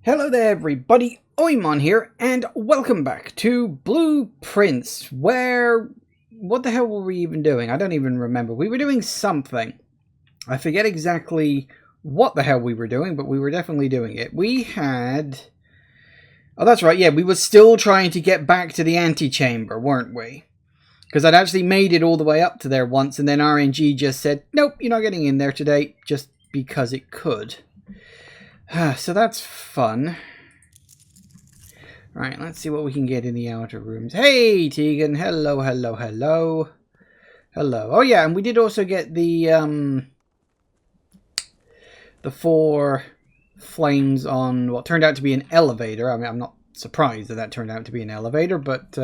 Hello there everybody, Oimon here, and welcome back to Blueprints, where... What the hell were we even doing? I don't even remember. We were doing something. I forget exactly what the hell we were doing, but we were definitely doing it. We had... Oh, that's right, yeah, we were still trying to get back to the Antechamber, weren't we? Because I'd actually made it all the way up to there once, and then RNG just said, nope, you're not getting in there today, just because it could. So that's fun. Right, let's see what we can get in the outer rooms. Hey, Tegan. Hello, hello, hello. Hello. Oh, yeah, and we did also get the 4 flames on what turned out to be an elevator. I mean, I'm not surprised that that turned out to be an elevator, but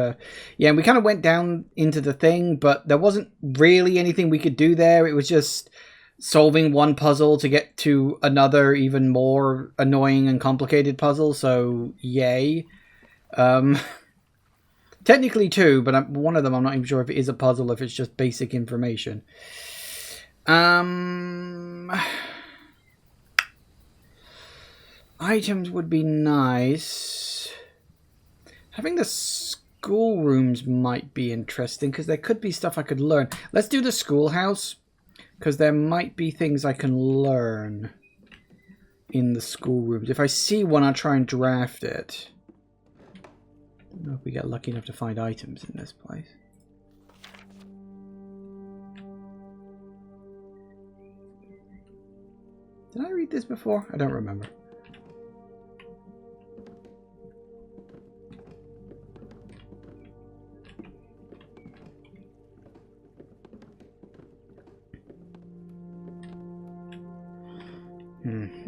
yeah, we kind of went down into the thing, but there wasn't really anything we could do there. It was just solving one puzzle to get to another even more annoying and complicated puzzle, so yay. Technically 2, but one of them I'm not even sure if it is a puzzle, if it's just basic information. Items would be nice. Having the schoolrooms might be interesting, because there could be stuff I could learn. Let's do the schoolhouse, because there might be things I can learn in the schoolrooms. If I see one, I'll try and draft it. I don't know if we get lucky enough to find items in this place. Did I read this before? I don't remember.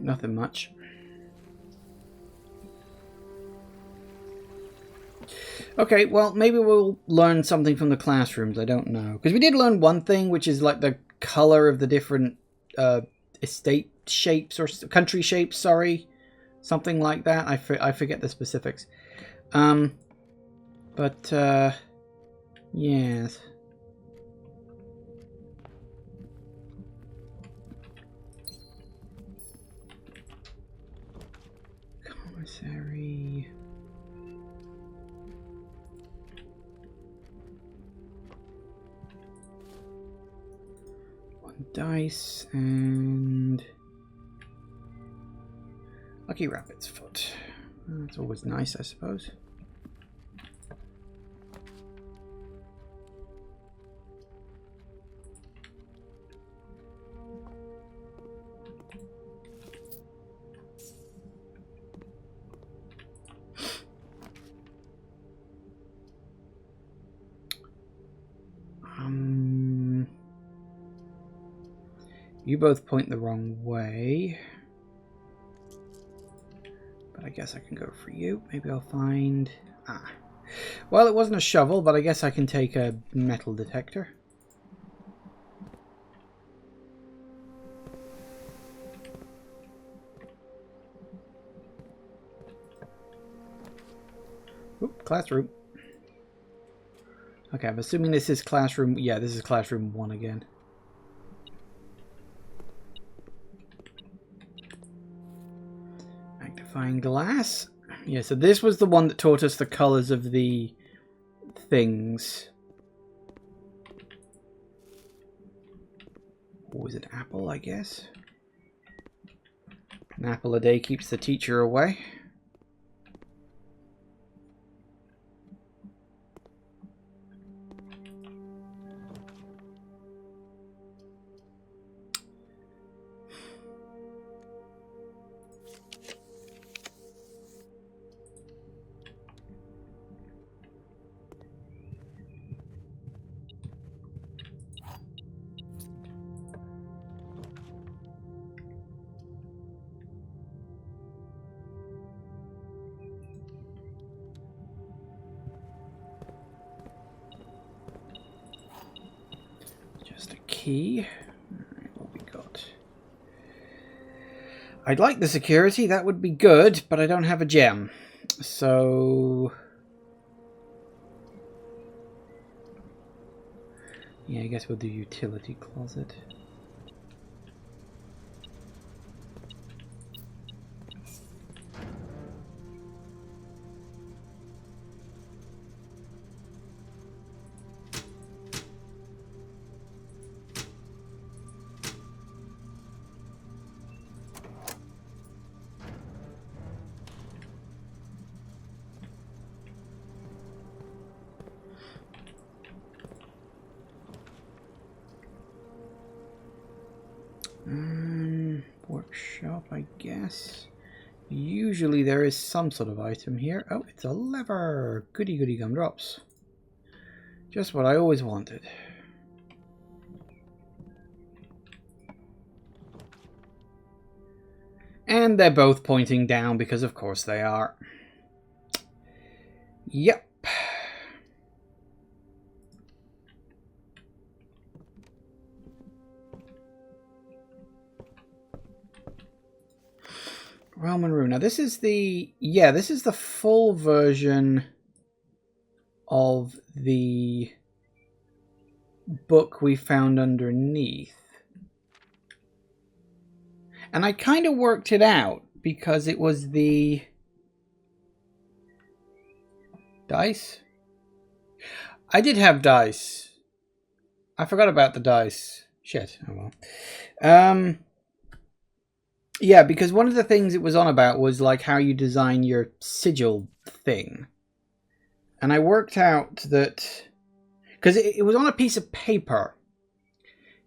Nothing much. Okay, well, maybe we'll learn something from the classrooms. I don't know. Because we did learn one thing, which is like the color of the different estate shapes, or country shapes, sorry. Something like that. I forget the specifics. Yes. Commissary. One dice and Lucky Rabbit's Foot. That's always nice, I suppose. You both point the wrong way. But I guess I can go for you. Maybe I'll find... Well, it wasn't a shovel, but I guess I can take a metal detector. Oop, classroom. Okay, I'm assuming this is classroom... Yeah, this is classroom 1 again. Magnifying glass. Yeah, so this was the one that taught us the colors of the things. Or was it apple, I guess? An apple a day keeps the teacher away. Key. Alright, what we got? I'd like the security, that would be good, but I don't have a gem. So... yeah, I guess we'll do utility closet. shop, I guess. Usually there is some sort of item here. Oh, it's a lever. Goody goody gumdrops. Just what I always wanted. And they're both pointing down because of course they are. Yep. Realm and Rune. Now this is the this is the full version of the book we found underneath. And I kind of worked it out because it was the dice. I did have dice. I forgot about the dice. Shit. Oh well. Yeah, because one of the things it was on about was like how you design your sigil thing. And I worked out that because it was on a piece of paper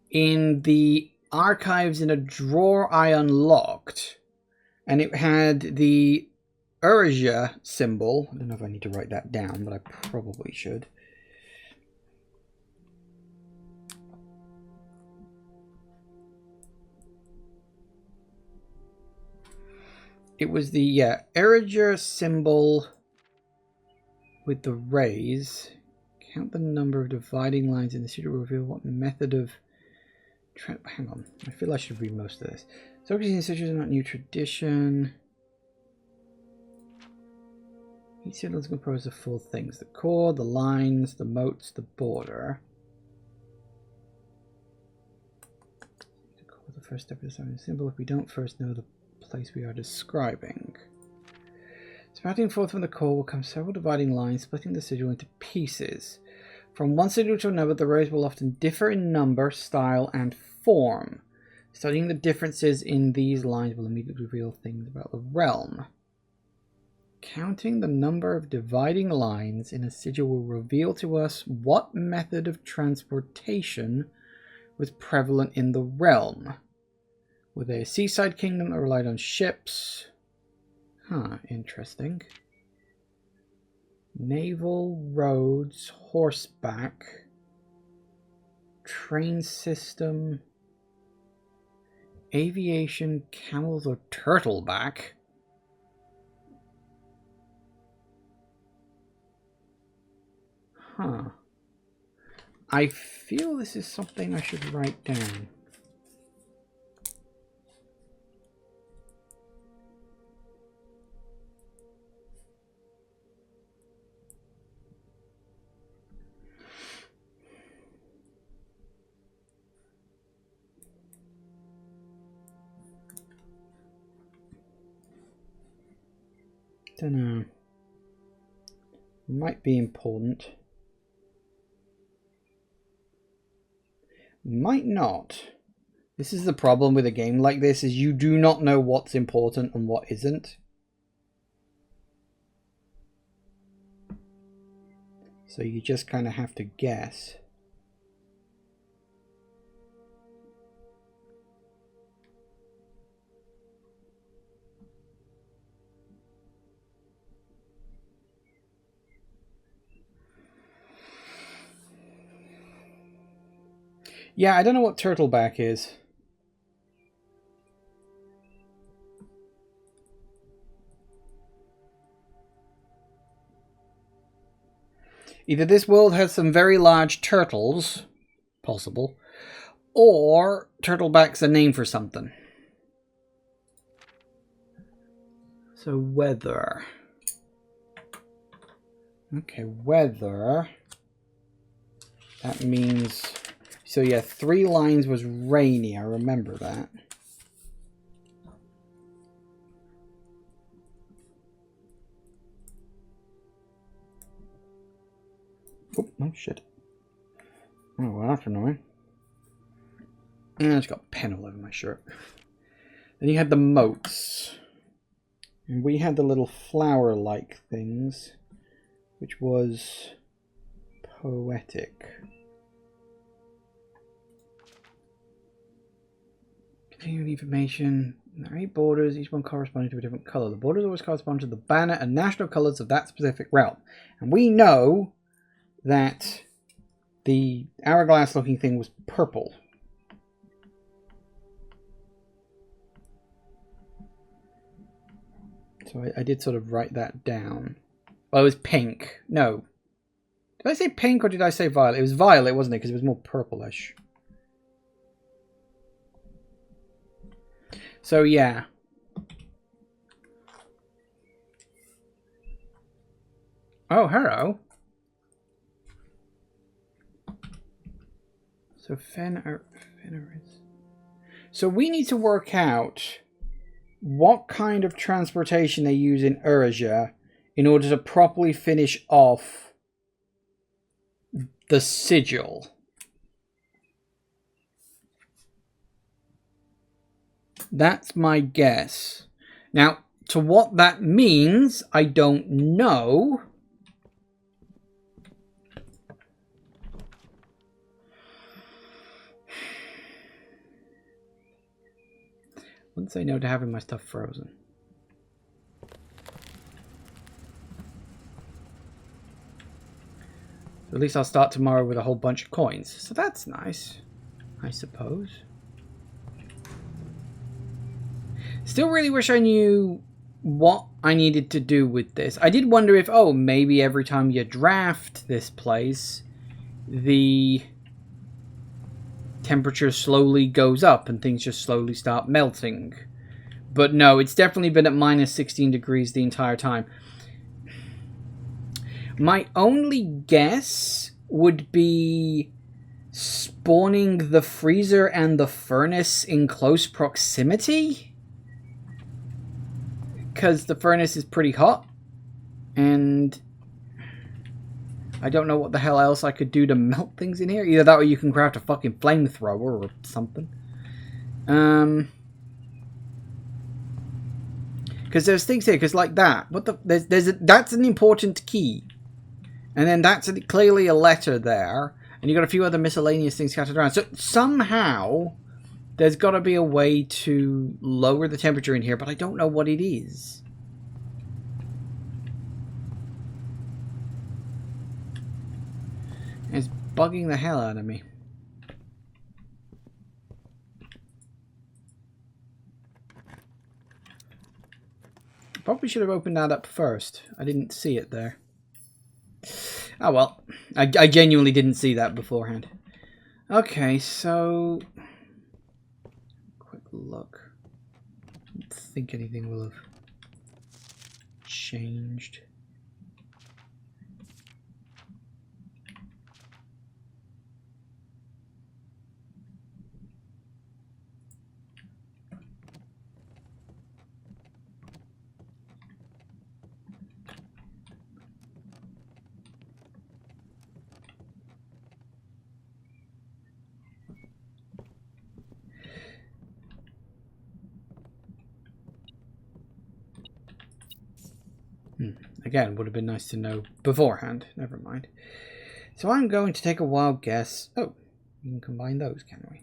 in the archives in a drawer I unlocked, and it had the Urja symbol. I don't know if I need to write that down, but I probably should. It was the Urja symbol with the rays. Count the number of dividing lines in the sigil to reveal what method of... Hang on, I feel I should read most of this. Socrates and sigils are not new tradition. Each sigil is composed of 4 things: the core, the lines, the moats, the border. The first step is designing a symbol if we don't first know the place we are describing. Sprouting forth from the core will come several dividing lines, splitting the sigil into pieces. From one sigil to another, the rays will often differ in number, style, and form. Studying the differences in these lines will immediately reveal things about the realm. Counting the number of dividing lines in a sigil will reveal to us what method of transportation was prevalent in the realm. Were they a seaside kingdom that relied on ships? Huh, interesting. Naval, roads, horseback, train system, aviation, camels, or turtleback. Huh. I feel this is something I should write down. Don't know. Might be important. Might not. This is the problem with a game like this, is you do not know what's important and what isn't. So you just kind of have to guess. Yeah, I don't know what turtleback is. Either this world has some very large turtles, possible, or turtleback's a name for something. So weather. Okay, weather. That means... So yeah, 3 lines was rainy, I remember that. Oh shit. Oh, well, that's annoying. And I just got a pen all over my shirt. Then you had the moats. And we had the little flower-like things, which was poetic. Continuing information, There are 8 borders, each one corresponding to a different colour. The borders always correspond to the banner and national colours of that specific realm. And we know that the hourglass looking thing was purple. So I did sort of write that down. Well, it was pink. No. Did I say pink or did I say violet? It was violet, wasn't it? Because it was more purplish. So, yeah. Oh, hello. So, Fenris. So, we need to work out what kind of transportation they use in Urja in order to properly finish off the sigil. That's my guess. Now, to what that means, I don't know. Wouldn't say no to having my stuff frozen. So at least I'll start tomorrow with a whole bunch of coins. So that's nice, I suppose. Still really wish I knew what I needed to do with this. I did wonder if, oh, maybe every time you draft this place, the temperature slowly goes up and things just slowly start melting. But no, it's definitely been at minus 16 degrees the entire time. My only guess would be spawning the freezer and the furnace in close proximity, because the furnace is pretty hot and I don't know what the hell else I could do to melt things in here. Either that or you can craft a fucking flamethrower or something. Because there's things here, because like that, what the, that's an important key. And then that's clearly a letter there. And you've got a few other miscellaneous things scattered around. So somehow there's got to be a way to lower the temperature in here, but I don't know what it is. It's bugging the hell out of me. Probably should have opened that up first. I didn't see it there. Oh well, I genuinely didn't see that beforehand. Okay, so quick look. I don't think anything will have changed. Again, would have been nice to know beforehand. Never mind. So I'm going to take a wild guess. Oh, we can combine those, can we?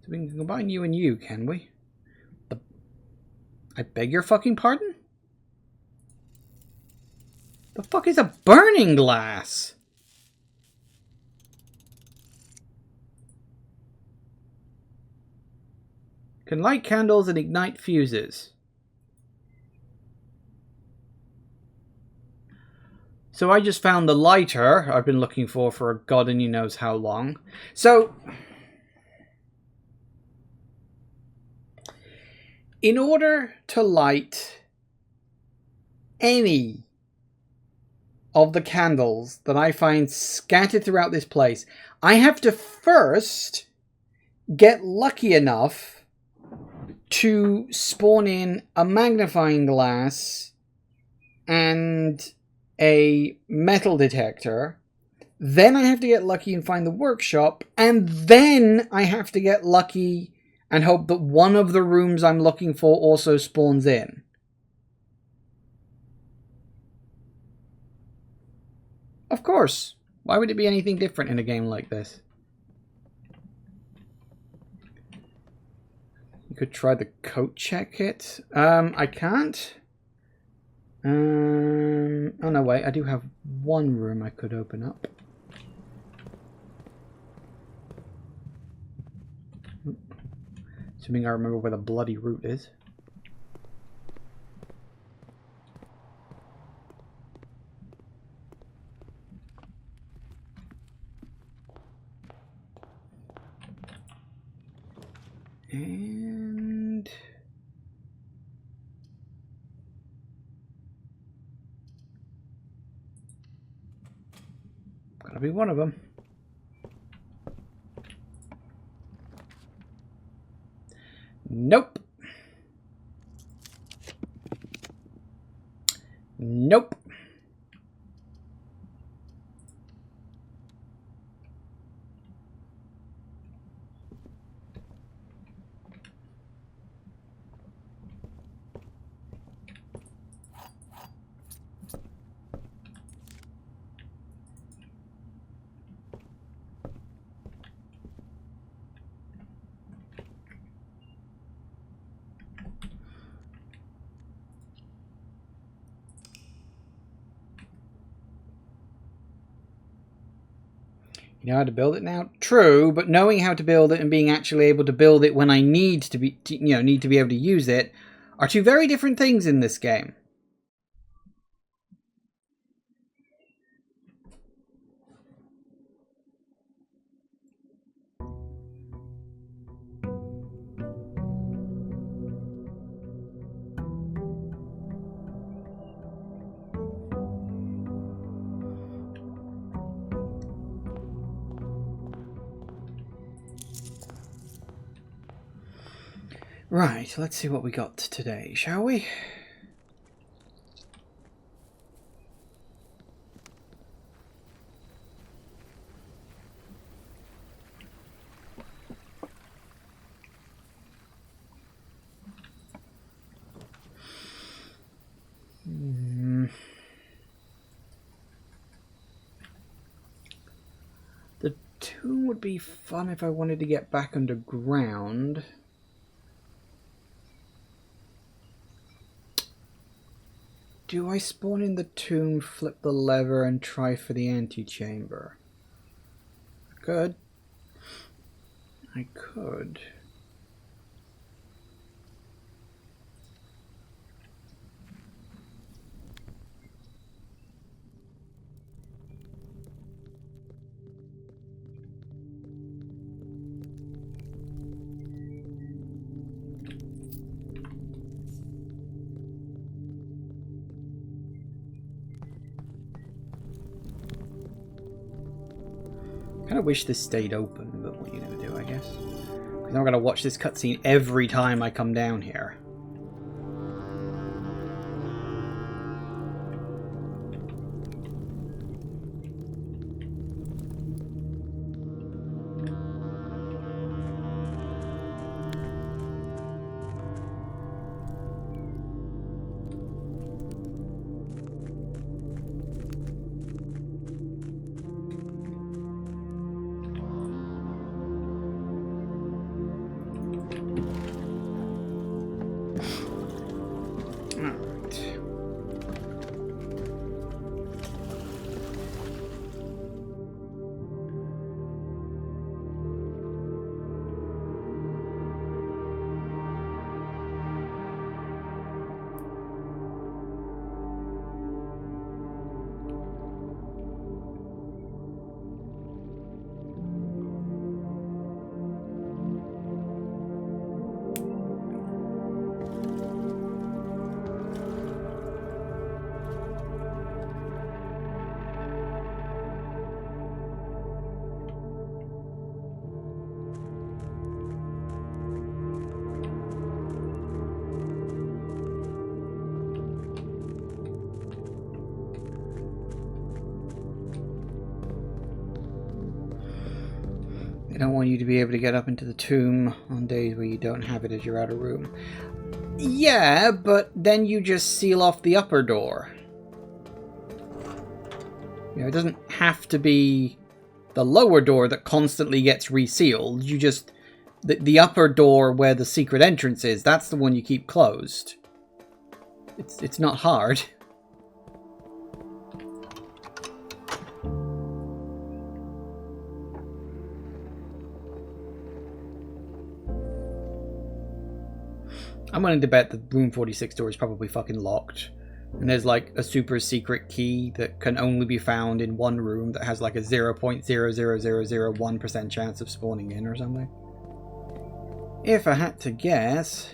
So we can combine you and you, can we? I beg your fucking pardon? The fuck is a burning glass? Can light candles and ignite fuses. So I just found the lighter I've been looking for a god only knows how long. So in order to light any of the candles that I find scattered throughout this place, I have to first get lucky enough to spawn in a magnifying glass and a metal detector. Then I have to get lucky and find the workshop, and then I have to get lucky and hope that one of the rooms I'm looking for also spawns in. Of course, Why would it be anything different in a game like this? You could try the coat check kit. I can't. Oh no, wait. I do have one room I could open up. Assuming I remember where the bloody root is. And gotta be one of them. Nope. Nope. You know how to build it now? True, but knowing how to build it and being actually able to build it when I need to be, need to be able to use it are two very different things in this game. Right, let's see what we got today, shall we? The tomb would be fun if I wanted to get back underground. Do I spawn in the tomb, flip the lever, and try for the antechamber? I could. I could. I kind of wish this stayed open, but what are you going to do, I guess? Because I'm going to watch this cutscene every time I come down here. I don't want you to be able to get up into the tomb on days where you don't have it as your outer room. Yeah, but then you just seal off the upper door. You know, it doesn't have to be the lower door that constantly gets resealed. You just... The upper door where the secret entrance is, that's the one you keep closed. It's not hard. I'm willing to bet the room 46 door is probably fucking locked. And there's like a super secret key that can only be found in one room that has like a 0.00001% chance of spawning in or something. If I had to guess...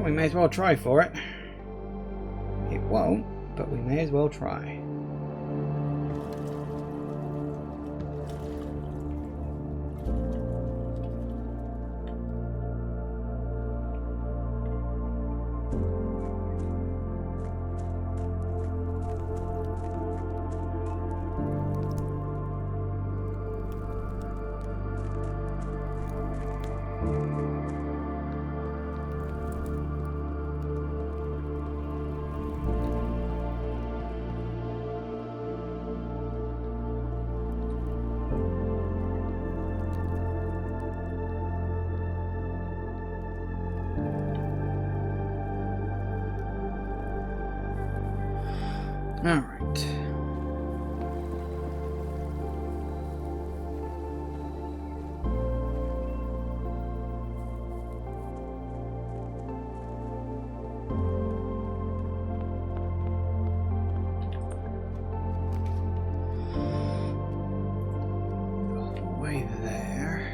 we may as well try for it. It won't, but we may as well try. All right. Way there.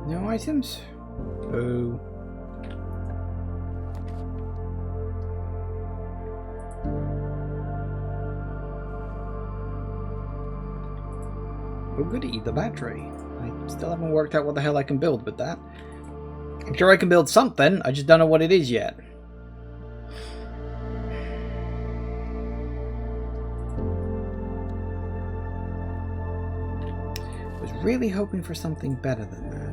No items? Boo. Oh goody, the battery. I still haven't worked out what the hell I can build with that. I'm sure I can build something, I just don't know what it is yet. I was really hoping for something better than that.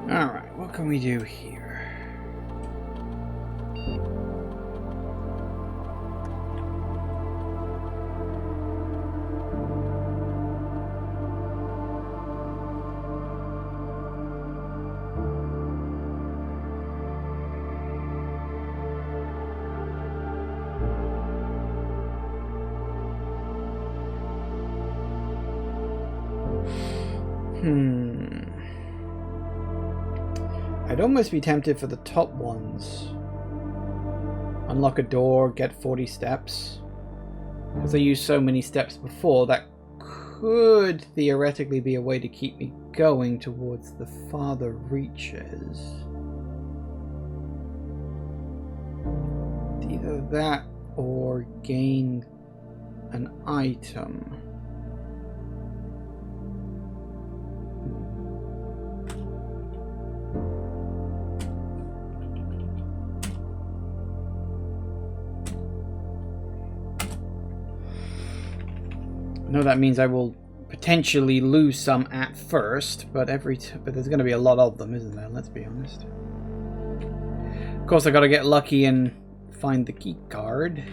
Alright, what can we do here? I'd almost be tempted for the top ones. Unlock a door, get 40 steps. Because I used so many steps before, that could theoretically be a way to keep me going towards the farther reaches. Either that or gain an item. I know that means I will potentially lose some at first, but but there's going to be a lot of them, isn't there? Let's be honest. Of course, I got to get lucky and find the key card,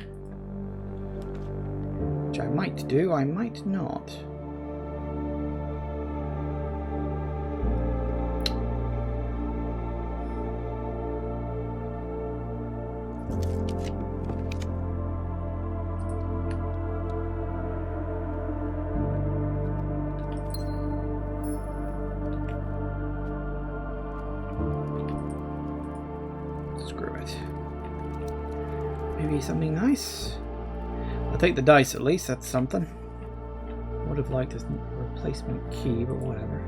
which I might do, I might not. Maybe something nice. I'll take the dice at least, that's something. Would have liked a replacement key, but whatever.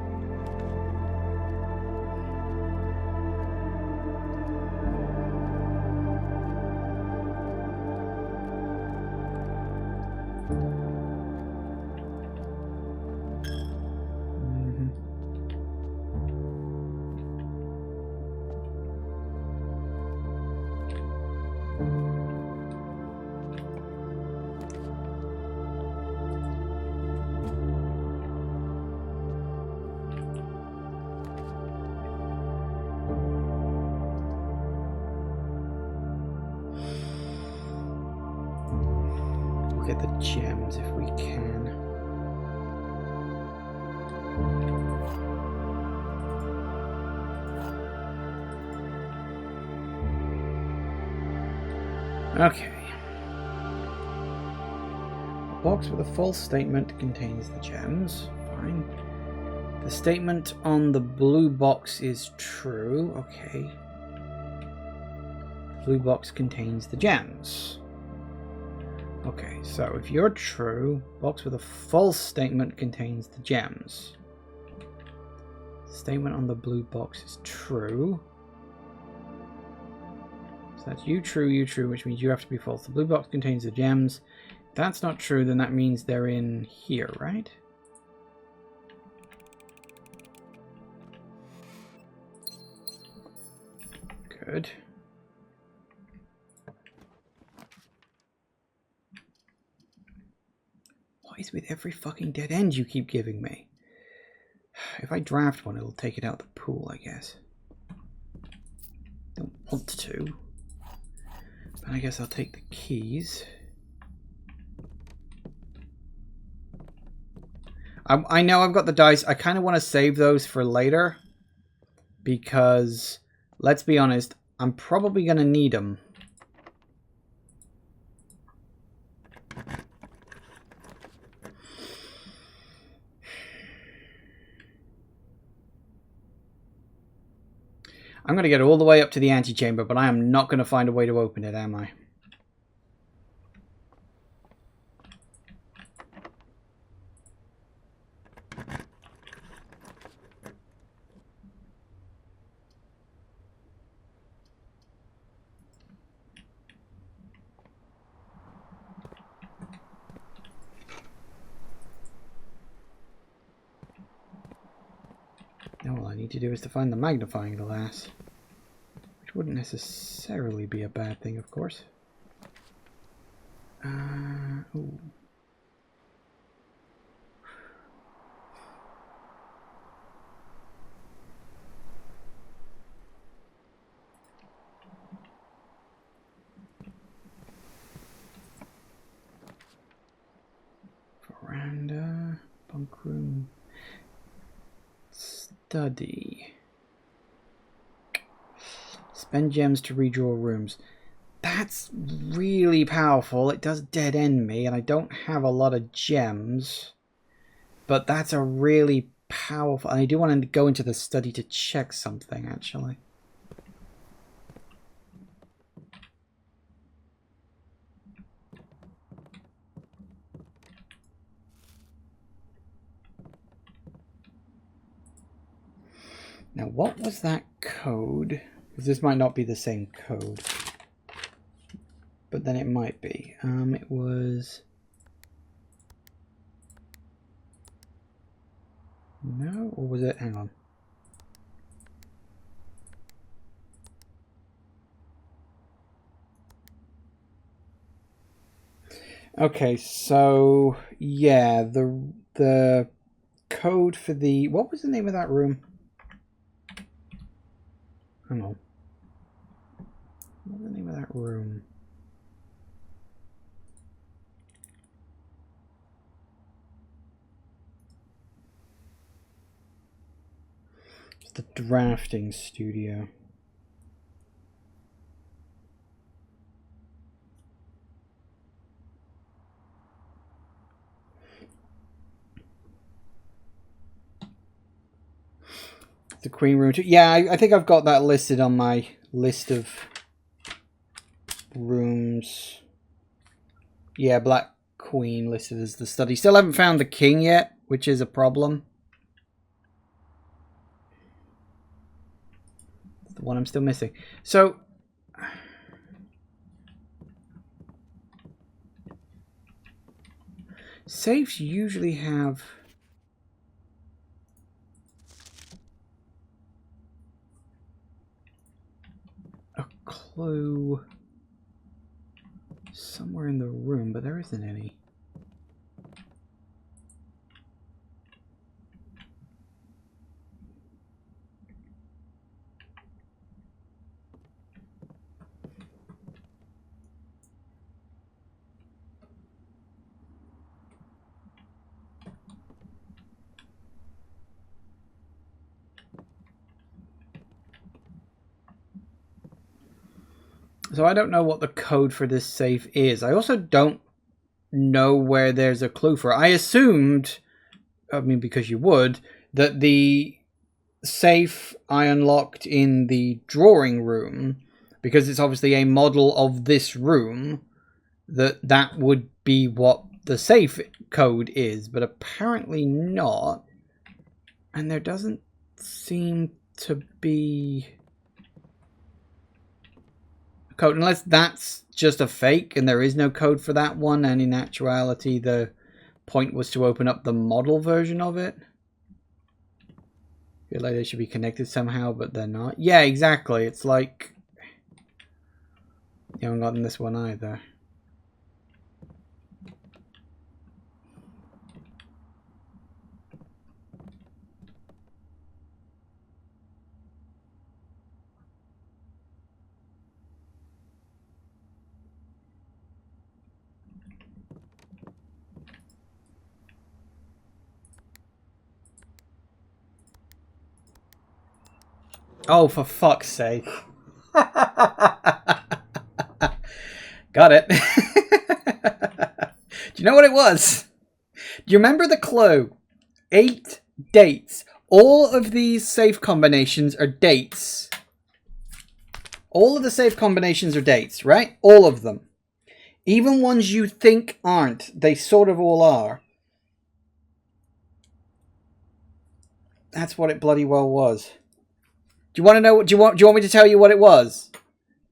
Get the gems if we can. Okay. A box with a false statement contains the gems. Fine. The statement on the blue box is true. Okay. The blue box contains the gems. Okay, so if you're true, box with a false statement contains the gems. Statement on the blue box is true. So that's you true, which means you have to be false. The blue box contains the gems. If that's not true, then that means they're in here, right? Good. What is with every fucking dead end you keep giving me? If I draft one, it'll take it out the pool, I guess. Don't want to. But I guess I'll take the keys. I know I've got the dice. I kind of want to save those for later. Because, let's be honest, I'm probably going to need them. I'm going to get all the way up to the antechamber, but I am not going to find a way to open it, am I? All I need to do is to find the magnifying glass. Which wouldn't necessarily be a bad thing, of course. Ooh. Veranda, bunk room, study. Spend gems to redraw rooms. That's really powerful. It does dead end me, and I don't have a lot of gems. But that's a really powerful. I do want to go into the study to check something, actually. Now, what was that code? Because this might not be the same code. But then it might be. It was... No? Or was it? Hang on. Okay, so... Yeah, the code for the... What was the name of that room? Hang on. What was the name of that room? It's the drafting studio. The Queen Room too. Yeah, I think I've got that listed on my list of rooms. Yeah, Black Queen listed as the study. Still haven't found the King yet, which is a problem. It's the one I'm still missing. So... Safes usually have... a clue somewhere in the room, but there isn't any. So I don't know what the code for this safe is. I also don't know where there's a clue for it. I assumed, I mean, because you would, that the safe I unlocked in the drawing room, because it's obviously a model of this room, that would be what the safe code is, but apparently not. And there doesn't seem to be... code, unless that's just a fake and there is no code for that one, and in actuality the point was to open up the model version of it. I feel like they should be connected somehow, but they're not. Yeah, exactly. It's like you haven't gotten this one either. Oh, for fuck's sake. Got it. Do you know what it was? Do you remember the clue? 8 dates. All of these safe combinations are dates. All of the safe combinations are dates, right? All of them. Even ones you think aren't. They sort of all are. That's what it bloody well was. Do you want to know? Do you want me to tell you what it was?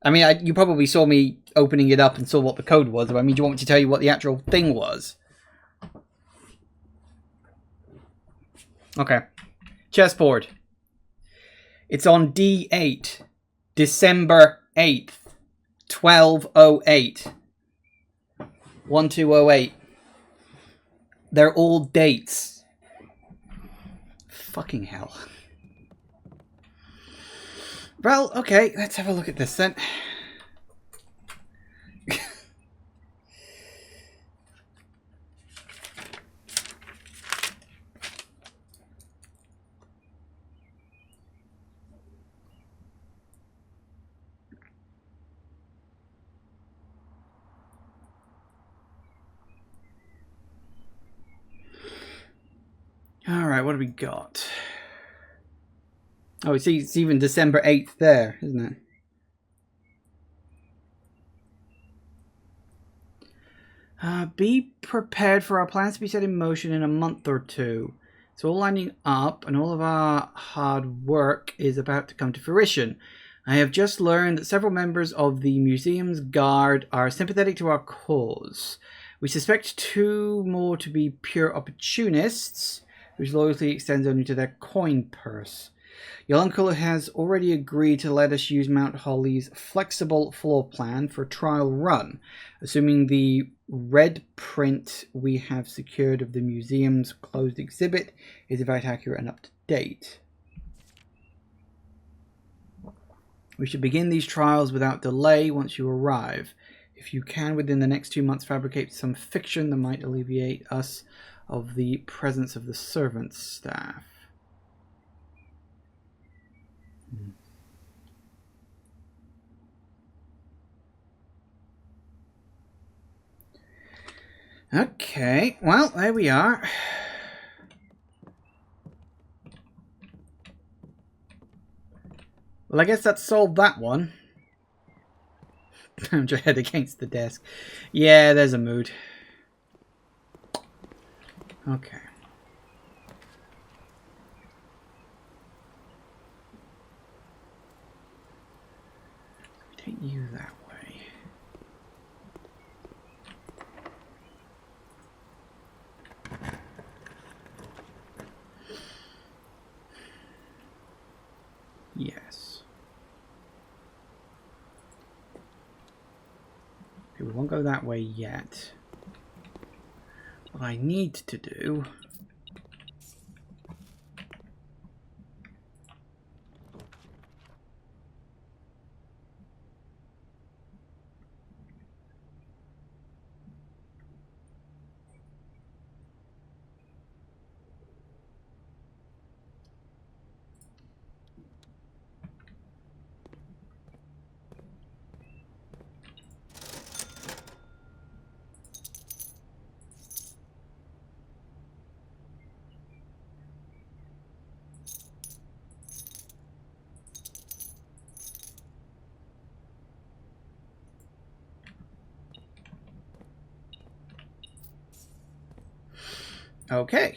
I mean, you probably saw me opening it up and saw what the code was. But I mean, do you want me to tell you what the actual thing was? Okay. Chessboard. It's on D8. December 8th. 1208. 1208. They're all dates. Fucking hell. Well, okay, let's have a look at this then. Alright, what do we got? Oh, it's even December 8th there, isn't it? Be prepared for our plans to be set in motion in a month or two. It's all lining up, and all of our hard work is about to come to fruition. I have just learned that several members of the museum's guard are sympathetic to our cause. We suspect 2 more to be pure opportunists, whose loyalty extends only to their coin purse. Your uncle has already agreed to let us use Mount Holly's flexible floor plan for a trial run, assuming the red print we have secured of the museum's closed exhibit is about accurate and up to date. We should begin these trials without delay once you arrive. If you can, within the next 2 months, fabricate some fiction that might alleviate us of the presence of the servants' staff. Okay, well, there we are. Well, I guess that solved that one. Pound your head against the desk. Yeah, there's a mood. Okay. Take you that way. Yes. Okay, we won't go that way yet. What I need to do... Okay.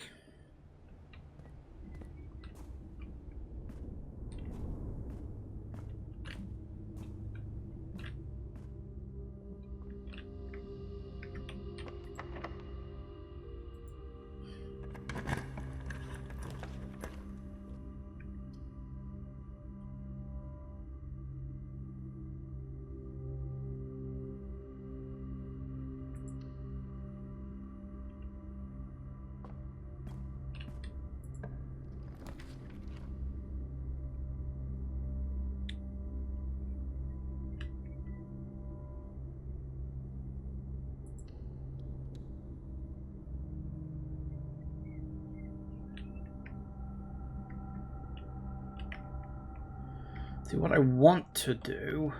See, what I want to do...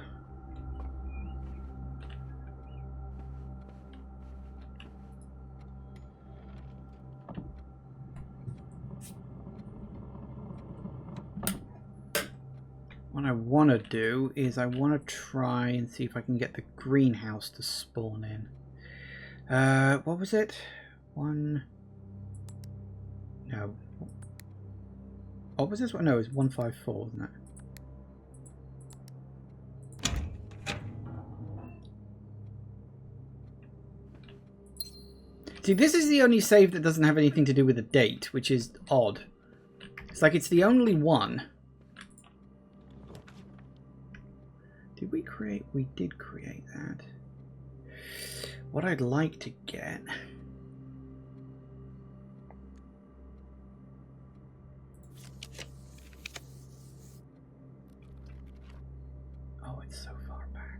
What I want to do is I want to try and see if I can get the greenhouse to spawn in. What was it? One... No. What was this one? No, it was 154, wasn't it? See, this is the only save that doesn't have anything to do with a date, which is odd. It's like it's the only one. Did we create? We did create that. What I'd like to get... Oh, it's so far back.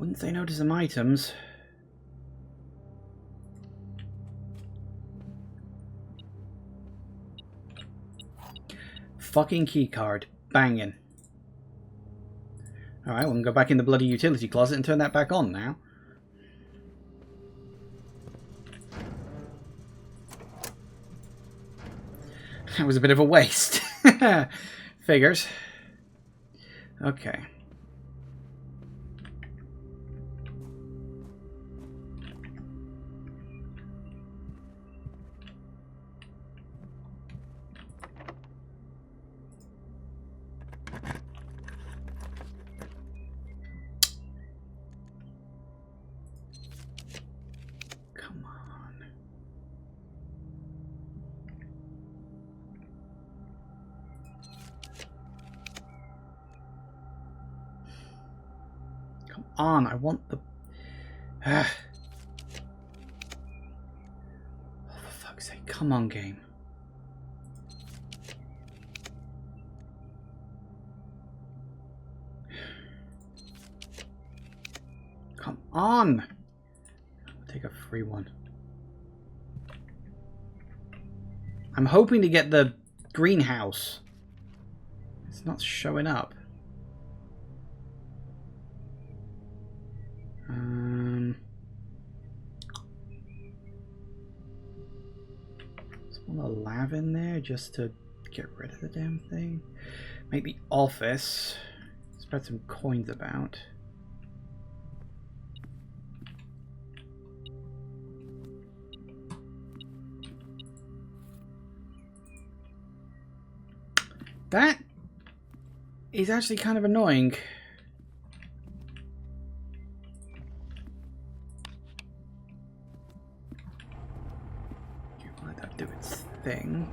Wouldn't say no to some items. Fucking keycard. Banging. Alright, we can go back in the bloody utility closet and turn that back on now. That was a bit of a waste. Figures. Okay. Come on. Come on, I want the... Oh, for fuck's sake, come on, game. Come on! I'll take a free one. I'm hoping to get the greenhouse. It's not showing up. Spawn a lav in there just to get rid of the damn thing. Make the office. Spread some coins about. That is actually kind of annoying. Let that do its thing.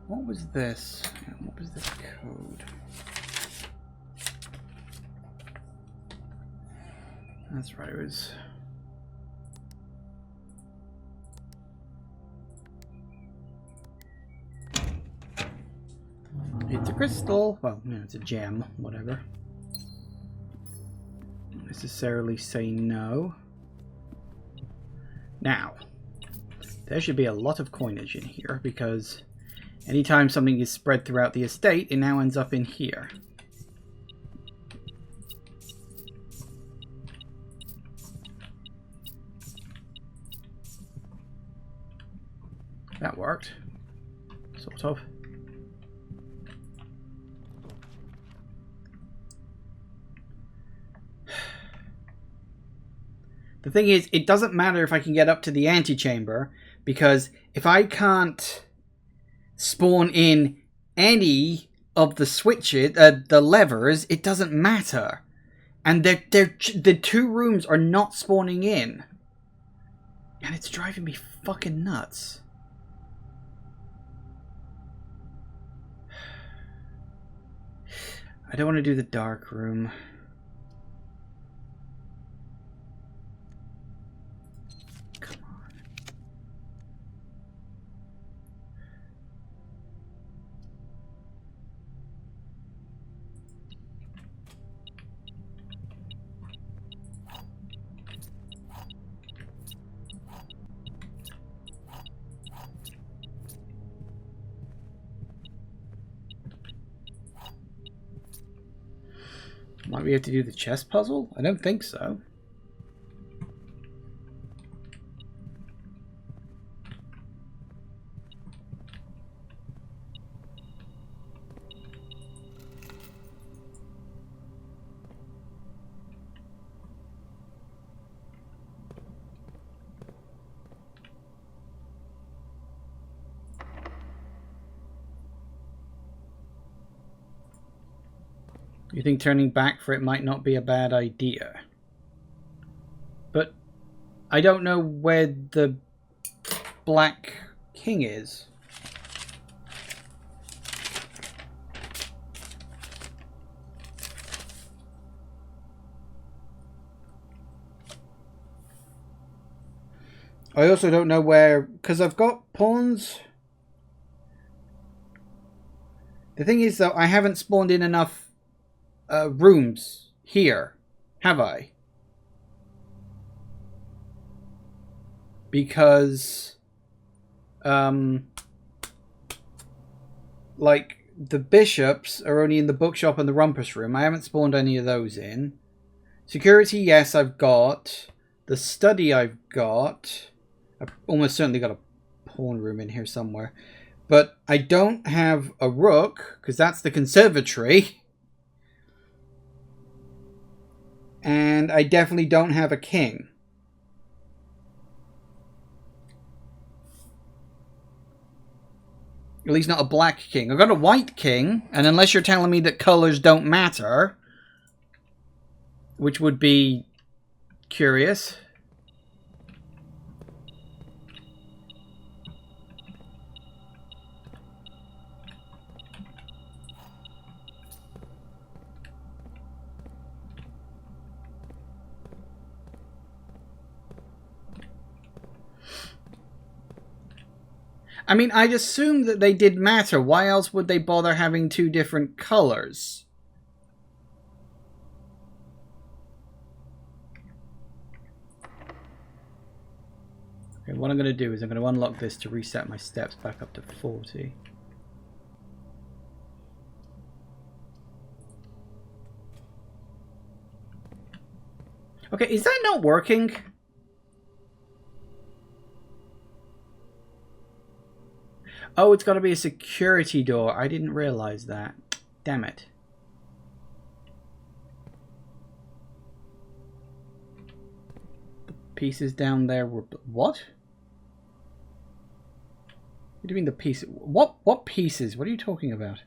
What was this? What was this code? That's right, it was... It's a crystal. Well, no, it's a gem, whatever. Don't necessarily say no. Now, there should be a lot of coinage in here, because anytime something is spread throughout the estate, it now ends up in here. That worked. Sort of. The thing is, it doesn't matter if I can get up to the antechamber, because if I can't spawn in any of the switches, the levers, it doesn't matter. And the two rooms are not spawning in. And it's driving me fucking nuts. I don't want to do the dark room. Come on. Might we have to do the chess puzzle? I don't think so. You think turning back for it might not be a bad idea? But I don't know where the Black King is. I also don't know where, because I've got pawns. The thing is, though, I haven't spawned in enough rooms here, have I? Because, like, the bishops are only in the bookshop and the rumpus room. I haven't spawned any of those in. Security, yes, I've got. The study, I've got. I've almost certainly got a pawn room in here somewhere. But I don't have a rook, because that's the conservatory. And I definitely don't have a king. At least not a black king. I've got a white king, and unless you're telling me that colors don't matter, which would be curious. I mean, I'd assume that they did matter. Why else would they bother having two different colors? Okay, what I'm going to do is I'm going to unlock this to reset my steps back up to 40. Okay, is that not working? Oh, it's got to be a security door. I didn't realize that. Damn it. The pieces down there were... What? What do you mean the pieces? What pieces? What are you talking about?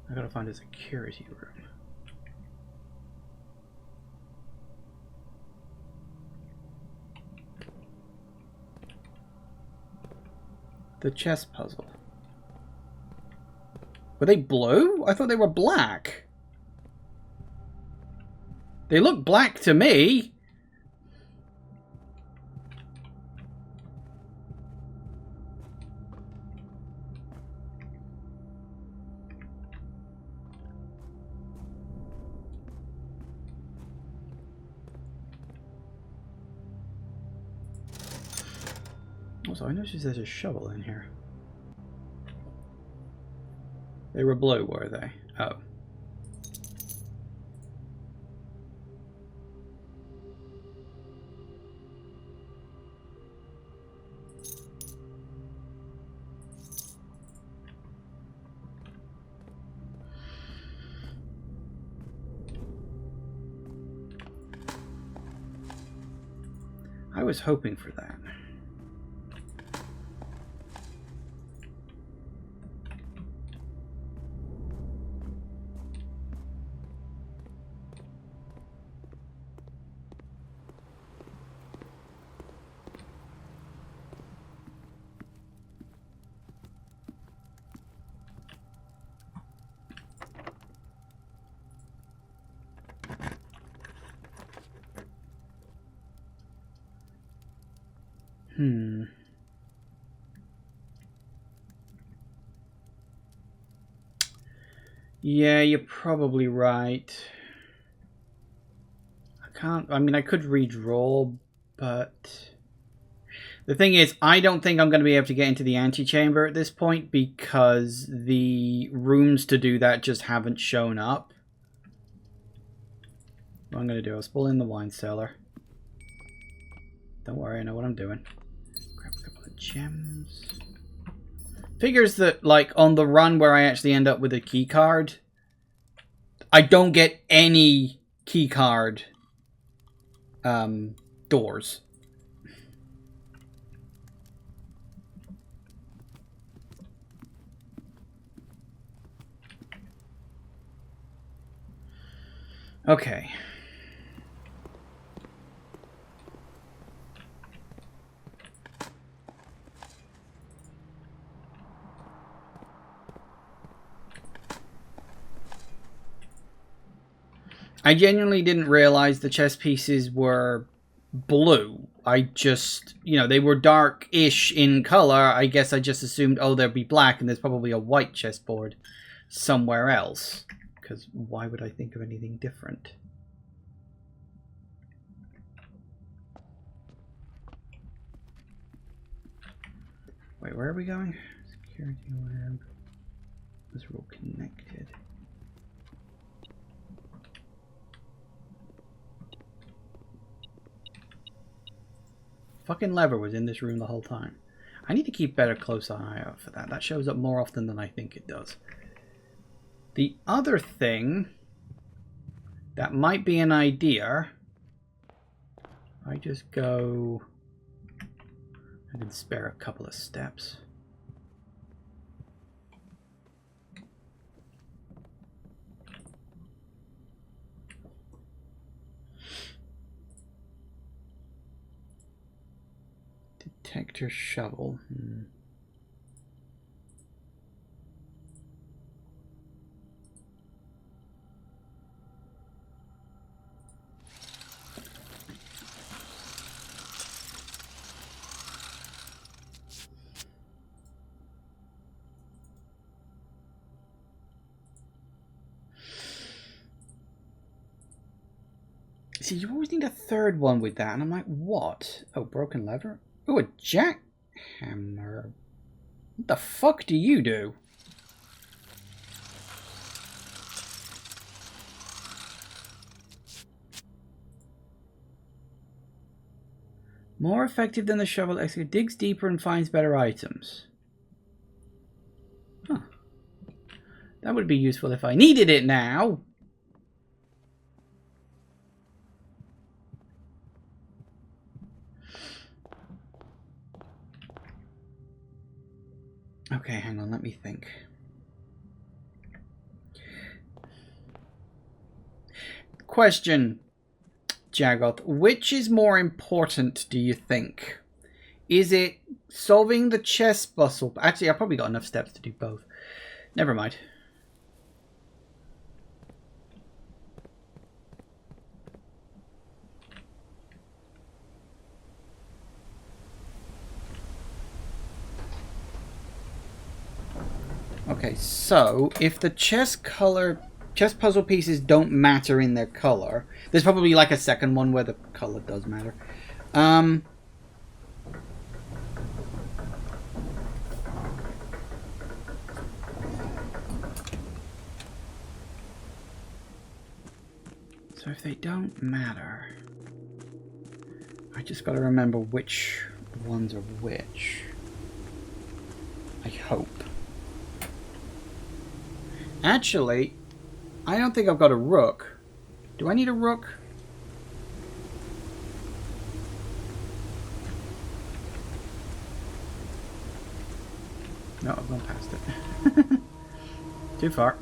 I gotta find a security room. The chess puzzle. Were they blue? I thought they were black. They look black to me. Also, I noticed there's a shovel in here. They were blue, were they? Oh. I was hoping for that. Yeah, you're probably right. I mean, I could redraw, but... The thing is, I don't think I'm going to be able to get into the antechamber at this point because the rooms to do that just haven't shown up. What I'm going to do, I'll pull in the wine cellar. Don't worry, I know what I'm doing. Grab a couple of gems. Figures that, like, on the run where I actually end up with a key card, I don't get any key card doors. Okay. I genuinely didn't realize the chess pieces were blue. I just, you know, they were dark-ish in color. I guess I just assumed, oh, they'd be black and there's probably a white chessboard somewhere else. Because why would I think of anything different? Wait, where are we going? Security lab. Those are all connected. Fucking lever was in this room the whole time. I need to keep better close eye out for that. That shows up more often than I think it does. The other thing that might be an idea, I just go... I can spare a couple of steps. Detector shovel. See, you always need a third one with that, and I'm like, what? Oh, broken lever? Oh, a jackhammer. What the fuck do you do? More effective than the shovel, it digs deeper and finds better items. Huh. That would be useful if I needed it now. Okay, hang on, let me think. Question, Jagoth. Which is more important, do you think? Is it solving the chess puzzle? Actually, I've probably got enough steps to do both. Never mind. Okay, so if the chess puzzle pieces don't matter in their color, there's probably like a second one where the color does matter. So if they don't matter, I just got to remember which ones are which. I hope. Actually, I don't think I've got a rook. Do I need a rook? No, I've gone past it. Too far.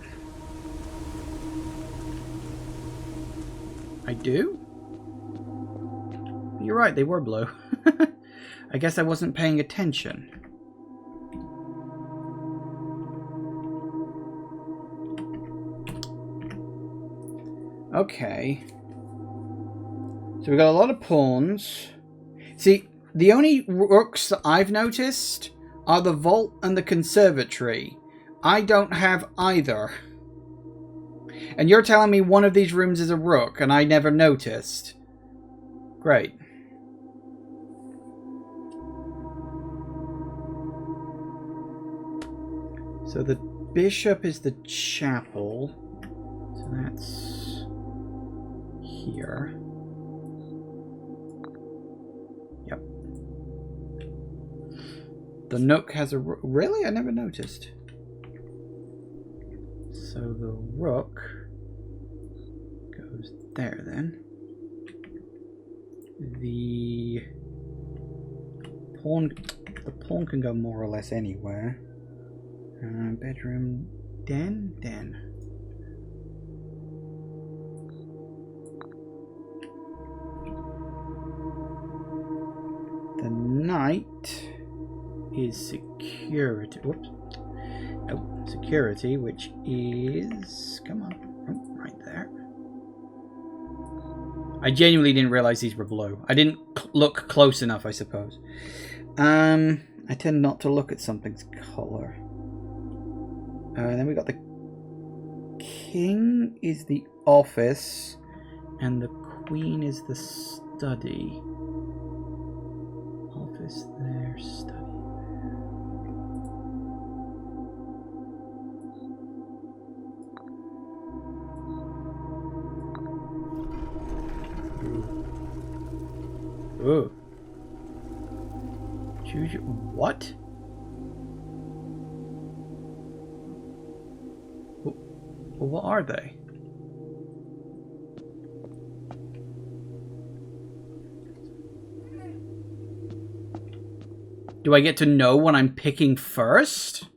I do? You're right, they were blue. I guess I wasn't paying attention. Okay. So we got a lot of pawns. See, the only rooks that I've noticed are the vault and the conservatory. I don't have either. And you're telling me one of these rooms is a rook and I never noticed. Great. So the bishop is the chapel. So that's here. Yep. The nook has a rook. Really? I never noticed. So the rook goes there then. The pawn can go more or less anywhere. Bedroom, den. The knight is security. Whoops. Nope. Security, which is... Come on. Oh, right there. I genuinely didn't realize these were blue. I didn't look close enough, I suppose. I tend not to look at something's color. Then we got the king is the office, and the queen is the study. Office there, study there. Ooh. Choose your... What? Well, what are they? Do I get to know what I'm picking first?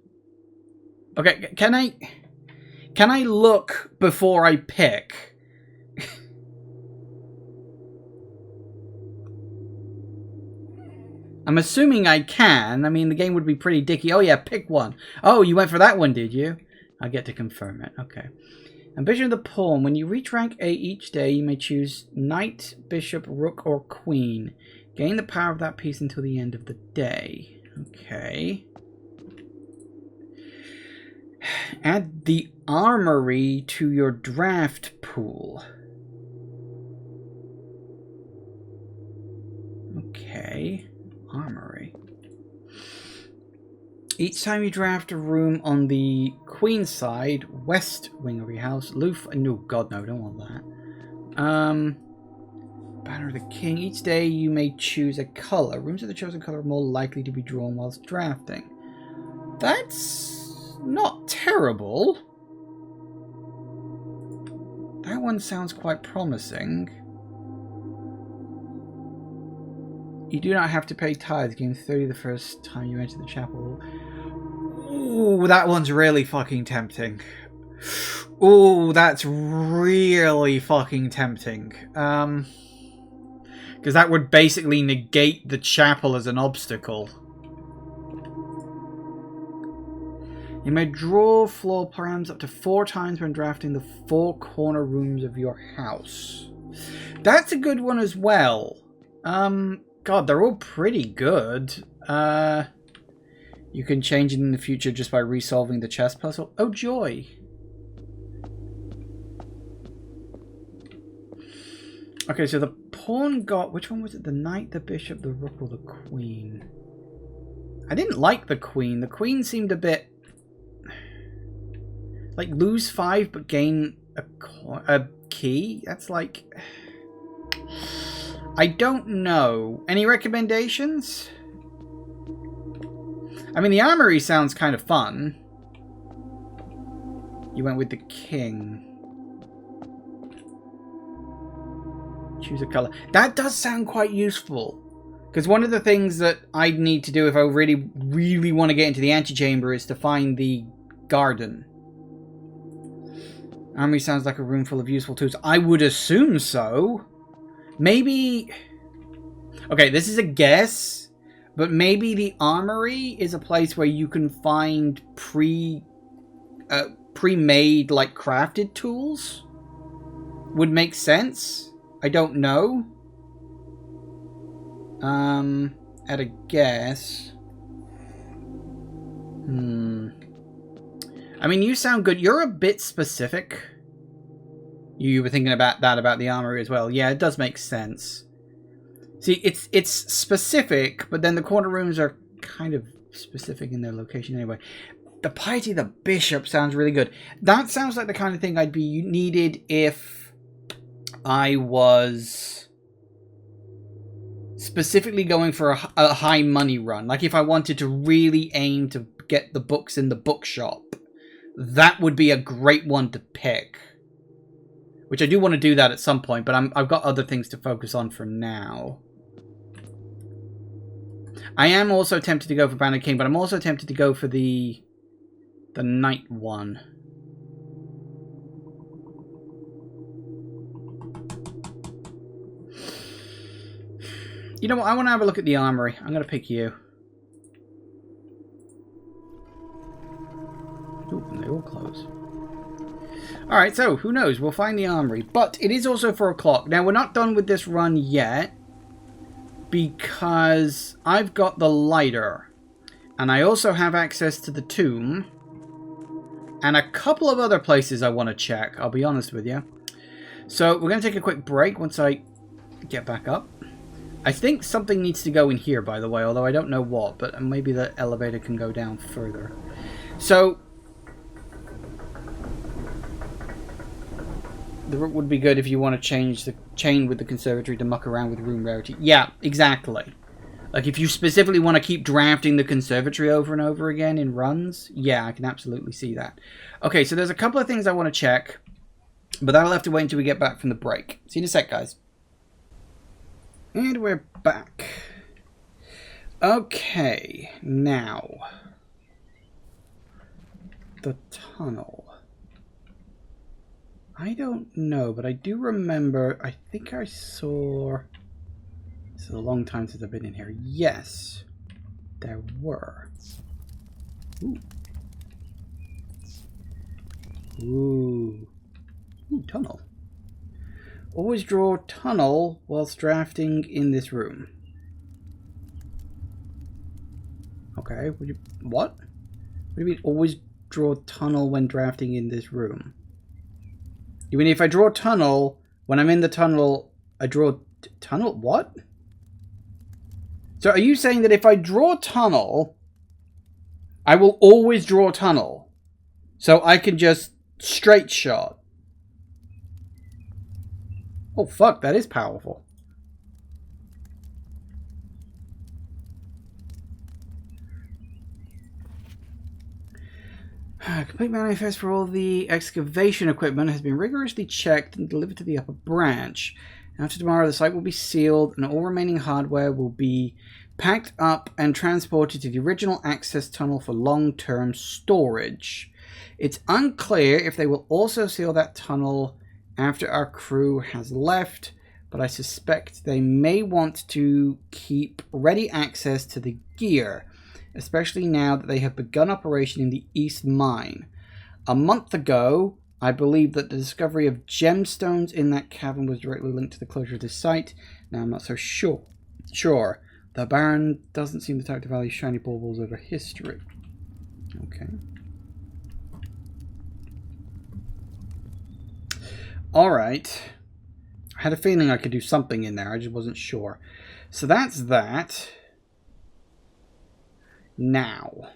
Okay, can I look before I pick? I'm assuming I can. I mean, the game would be pretty dicky. Oh yeah, pick one. Oh, you went for that one, did you? I get to confirm it. Okay. Ambition of the pawn. When you reach rank 8 each day, you may choose knight, bishop, rook, or queen. Gain the power of that piece until the end of the day. Okay. Add the armory to your draft pool. Okay. Armoury. Each time you draft a room on the queen side, west wing of your house, no, God no, don't want that. Banner of the king. Each day you may choose a color. Rooms of the chosen color are more likely to be drawn whilst drafting. That's not terrible. That one sounds quite promising. You do not have to pay tithes. Gain 30 the first time you enter the chapel. Ooh, that one's really fucking tempting. Ooh, that's really fucking tempting. Because that would basically negate the chapel as an obstacle. You may draw floor plans up to 4 times when drafting the 4 corner rooms of your house. That's a good one as well. God, they're all pretty good. You can change it in the future just by resolving the chess puzzle. Oh, joy. Okay, so the pawn got... Which one was it? The knight, the bishop, the rook, or the queen? I didn't like the queen. The queen seemed a bit... Like, lose 5 but gain a key? That's like... I don't know. Any recommendations? I mean, the armory sounds kind of fun. You went with the king. Choose a color. That does sound quite useful. Because one of the things that I'd need to do if I really, really want to get into the antechamber is to find the garden. Armory sounds like a room full of useful tools. I would assume so. Maybe... Okay, this is a guess, but maybe the armory is a place where you can find pre-made, like, crafted tools? Would make sense? I don't know. At a guess. I mean, you sound good. You're a bit specific. You were thinking about that about the armory as well. Yeah, it does make sense. See, it's specific, but then the corner rooms are kind of specific in their location anyway. The piety of the bishop sounds really good. That sounds like the kind of thing I'd be needed if I was specifically going for a high money run. Like if I wanted to really aim to get the books in the bookshop. That would be a great one to pick. Which I do want to do that at some point, but I've got other things to focus on for now. I am also tempted to go for Banner King, but I'm also tempted to go for the Knight one. You know what? I want to have a look at the armory. I'm going to pick you. Ooh, and they all close. Alright, so who knows? We'll find the armory. But it is also 4 o'clock. Now, we're not done with this run yet, because I've got the lighter. And I also have access to the tomb. And a couple of other places I want to check, I'll be honest with you. So, we're going to take a quick break once I get back up. I think something needs to go in here, by the way, although I don't know what, but maybe the elevator can go down further. So, the route would be good if you want to change the chain with the conservatory to muck around with room rarity. Yeah, exactly. Like, if you specifically want to keep drafting the conservatory over and over again in runs, yeah, I can absolutely see that. Okay, so there's a couple of things I want to check, but that'll have to wait until we get back from the break. See you in a sec, guys. And we're back. Okay, now. The tunnel. I don't know, but I do remember, I think I saw... This is a long time since I've been in here. Yes, there were. Ooh. Ooh. Ooh, tunnel. Always draw tunnel whilst drafting in this room. Okay, what? What do you mean always draw tunnel when drafting in this room? You mean if I draw tunnel, when I'm in the tunnel, I draw tunnel? What? So are you saying that if I draw tunnel, I will always draw tunnel? So I can just straight shot? Oh fuck, that is powerful. Complete manifest for all the excavation equipment has been rigorously checked and delivered to the upper branch. After tomorrow, the site will be sealed and all remaining hardware will be packed up and transported to the original access tunnel for long-term storage. It's unclear if they will also seal that tunnel after our crew has left, but I suspect they may want to keep ready access to the gear, especially now that they have begun operation in the East Mine. A month ago, I believe that the discovery of gemstones in that cavern was directly linked to the closure of this site. Now I'm not so sure. The Baron doesn't seem the type to value shiny baubles over history. Okay. Alright. I had a feeling I could do something in there. I just wasn't sure. So that's that. Now.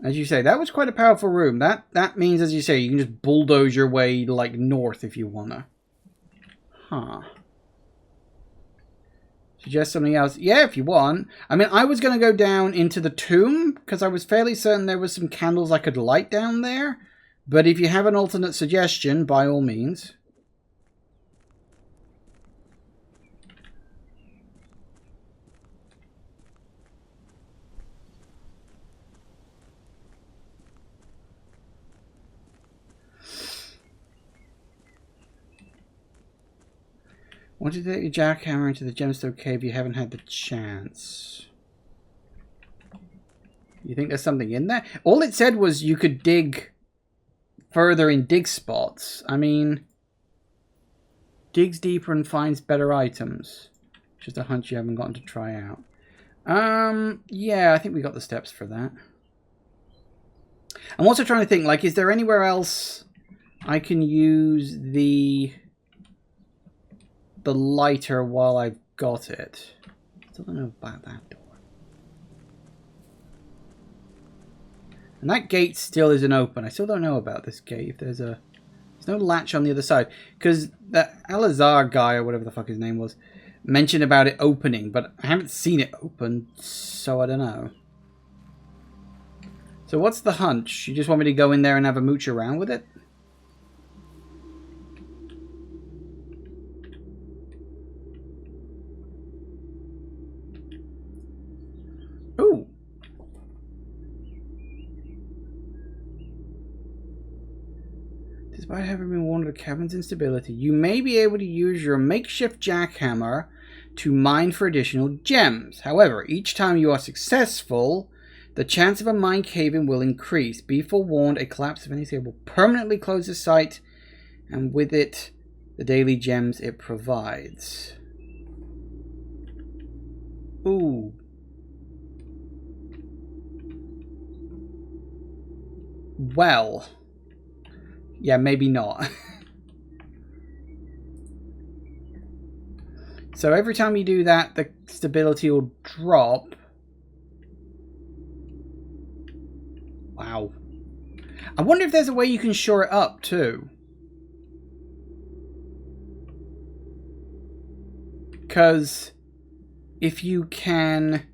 As you say, that was quite a powerful room. That means, as you say, you can just bulldoze your way, like, north if you wanna. Huh. Suggest something else? Yeah, if you want. I mean, I was gonna go down into the tomb, because I was fairly certain there was some candles I could light down there. But if you have an alternate suggestion, by all means. Want to take your jackhammer into the gemstone cave? You haven't had the chance. You think there's something in there? All it said was you could dig further in dig spots. I mean, digs deeper and finds better items. Just a hunch you haven't gotten to try out. Yeah, I think we got the steps for that. I'm also trying to think, like, is there anywhere else I can use the lighter while I've got it? Still don't know about that door. And that gate still isn't open. I still don't know about this gate. If there's no latch on the other side. Because that Alazar guy, or whatever the fuck his name was, mentioned about it opening, but I haven't seen it open, so I don't know. So what's the hunch? You just want me to go in there and have a mooch around with it? Ooh. Despite having been warned of the cavern's instability, you may be able to use your makeshift jackhammer to mine for additional gems. However, each time you are successful, The chance of a mine cave-in will increase. Be forewarned, a collapse of any scale will permanently close the site, and with it, the daily gems it provides. Ooh. Well. Yeah, maybe not. So every time you do that, the stability will drop. Wow. I wonder if there's a way you can shore it up too. Because if you can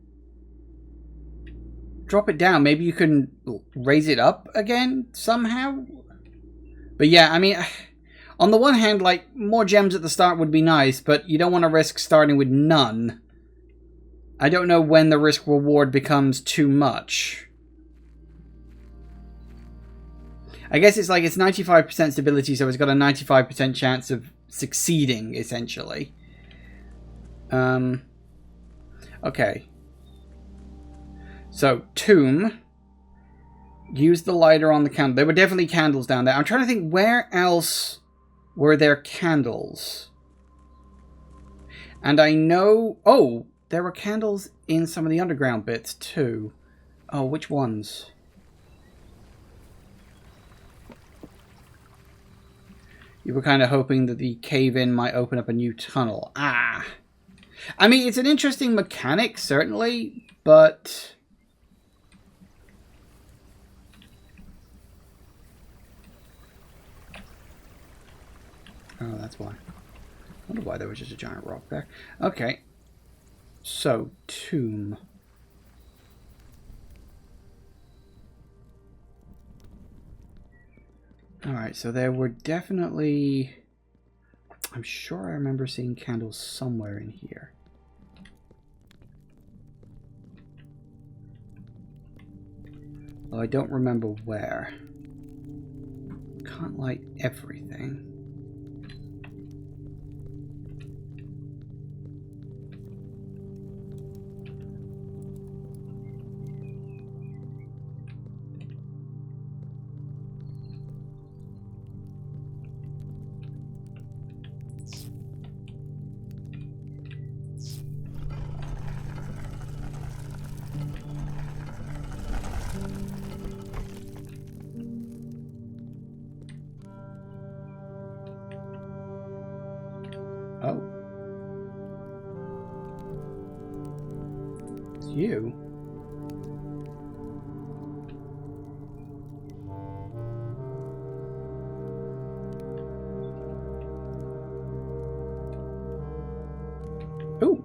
drop it down, maybe you can raise it up again somehow. But yeah, I mean, on the one hand, like, more gems at the start would be nice, but you don't want to risk starting with none. I don't know when the risk reward becomes too much. I guess it's like it's 95% stability, so it's got a 95% chance of succeeding, essentially. Okay. So, tomb. Use the lighter on the candle. There were definitely candles down there. I'm trying to think, where else were there candles? And I know... Oh, there were candles in some of the underground bits, too. Oh, which ones? You were kind of hoping that the cave-in might open up a new tunnel. Ah. I mean, it's an interesting mechanic, certainly, but... Oh, that's why. I wonder why there was just a giant rock there. Okay. So, tomb. Alright, so there were definitely... I'm sure I remember seeing candles somewhere in here. Well, I don't remember where. Can't light everything. Oh. It's you. Ooh.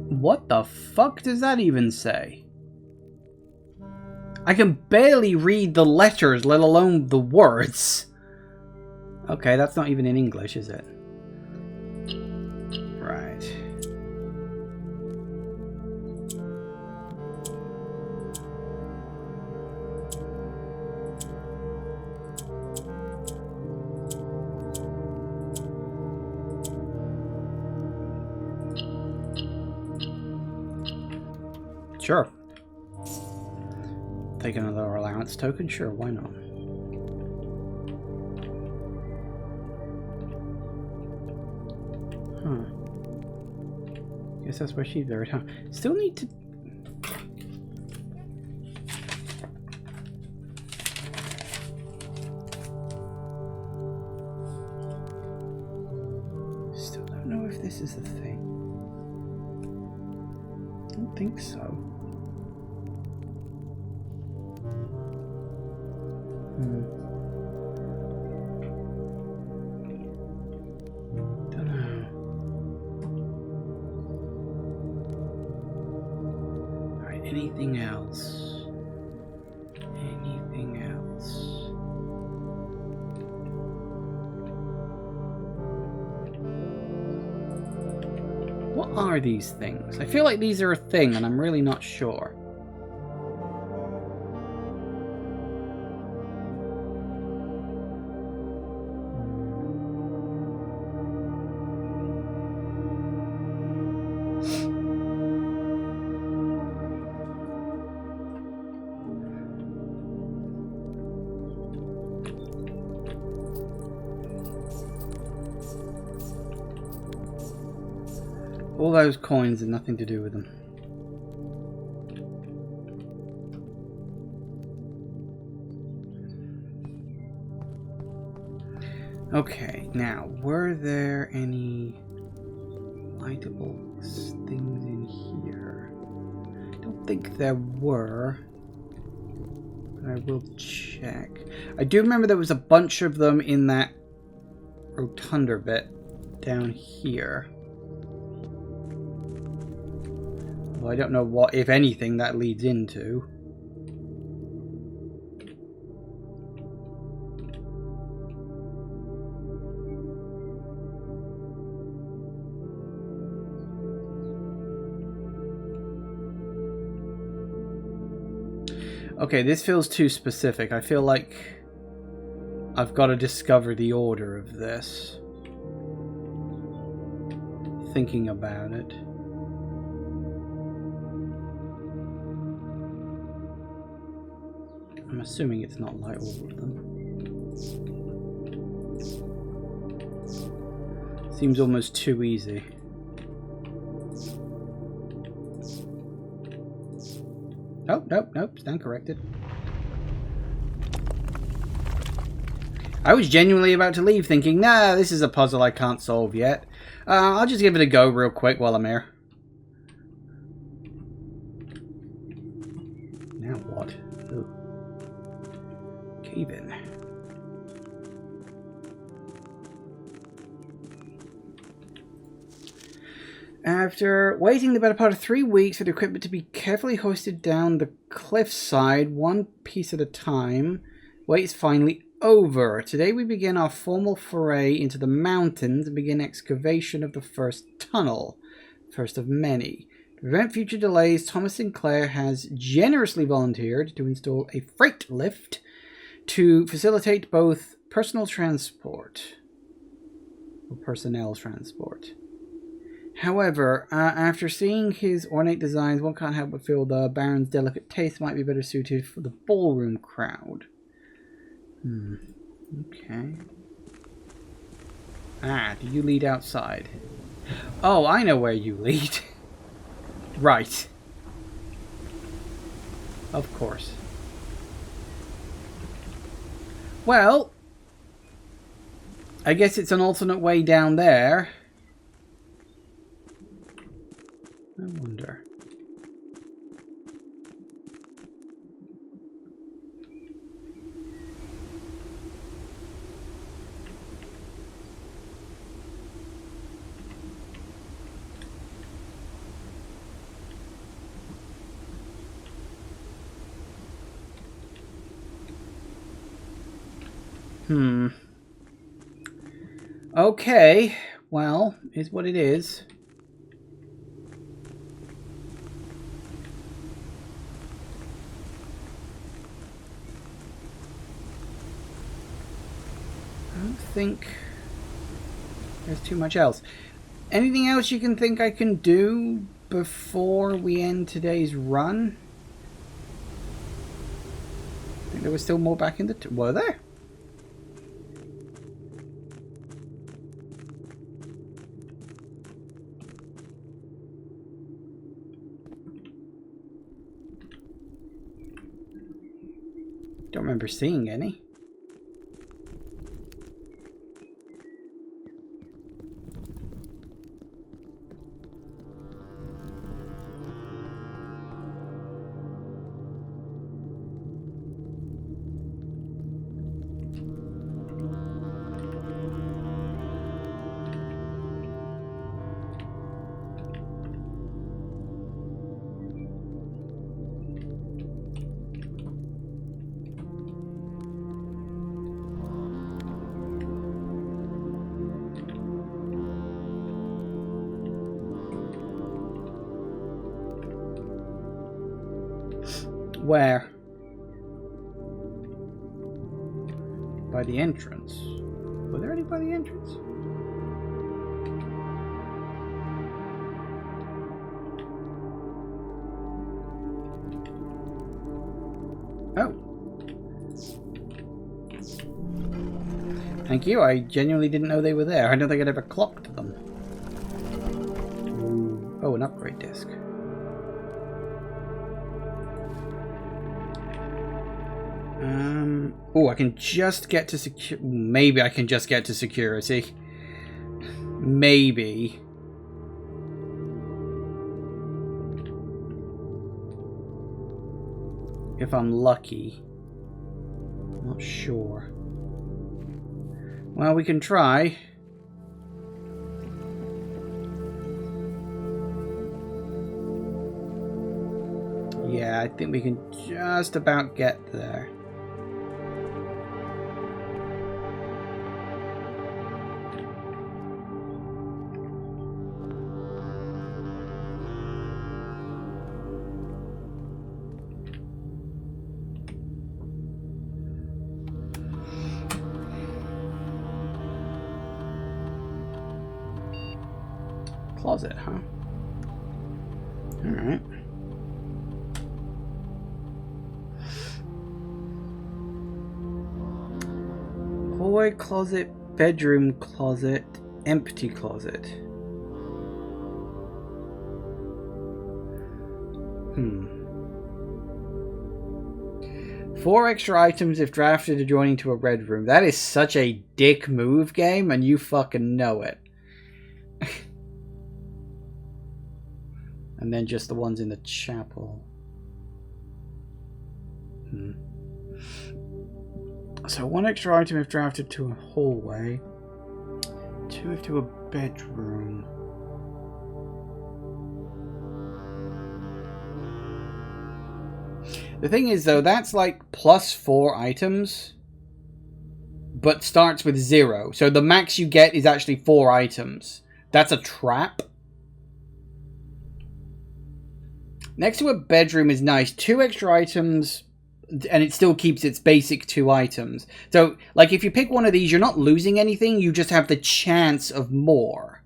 What the fuck does that even say? I can barely read the letters, let alone the words. Okay, that's not even in English, is it? Right. Sure. Take another allowance token? Sure, why not? Huh. Guess that's where she's buried, huh? Still need to... Still don't know if this is the thing. I don't think so. Anything else? Anything else? What are these things? I feel like these are a thing and I'm really not sure. All those coins have nothing to do with them. Okay, now, were there any lightable things in here? I don't think there were. But I will check. I do remember there was a bunch of them in that rotunda bit down here. Well, I don't know what, if anything, that leads into. Okay, this feels too specific. I feel like I've got to discover the order of this. Thinking about it. I'm assuming it's not like all of them. Seems almost too easy. Oh, nope, stand corrected. I was genuinely about to leave thinking, nah, this is a puzzle I can't solve yet. I'll just give it a go real quick while I'm here. Now what? Ooh. Cave in. After waiting the better part of 3 weeks for the equipment to be carefully hoisted down the cliffside, one piece at a time, wait is finally over. Today we begin our formal foray into the mountains and begin excavation of the first tunnel, first of many. To prevent future delays, Thomas Sinclair has generously volunteered to install a freight lift to facilitate both personal transport or personnel transport. However, after seeing his ornate designs, one can't help but feel the Baron's delicate taste might be better suited for the ballroom crowd. Okay. Ah, do you lead outside? Oh, I know where you lead. Right. Of course. Well, I guess it's an alternate way down there. I wonder. Okay, well, is what it is. I don't think there's too much else. Anything else you can think I can do before we end today's run? I think there was still more back in the... Were there? Don't remember seeing any. Where? By the entrance. Were there any by the entrance? Oh. Thank you. I genuinely didn't know they were there. I don't think I'd ever clocked them. Ooh. Oh, an upgrade disc. Oh, I can just get to security. Maybe I can just get to security. Maybe. If I'm lucky. Not sure. Well, we can try. Yeah, I think we can just about get there. Closet, huh? Alright. Hallway closet, bedroom closet, empty closet. Four extra items if drafted adjoining to a red room. That is such a dick move, game, and you fucking know it. And then just the ones in the chapel. So one extra item if drafted to a hallway. Two if to a bedroom. The thing is, though, that's like plus 4 items, but starts with 0. So the max you get is actually 4 items. That's a trap. Next to a bedroom is nice. 2 extra items, and it still keeps its basic 2 items. So, like, if you pick one of these, you're not losing anything. You just have the chance of more.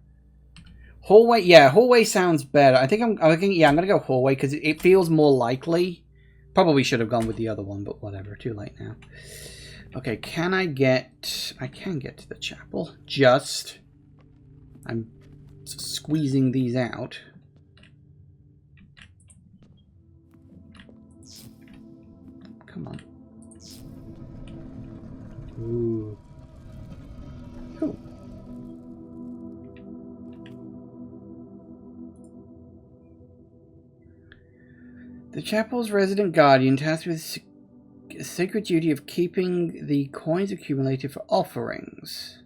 Hallway, yeah, hallway sounds better. I think I'm gonna go hallway because it feels more likely. Probably should have gone with the other one, but whatever. Too late now. Okay, can I get... I can get to the chapel. Just... I'm squeezing these out. Come on. Ooh. Cool. The chapel's resident guardian tasked with the sacred duty of keeping the coins accumulated for offerings.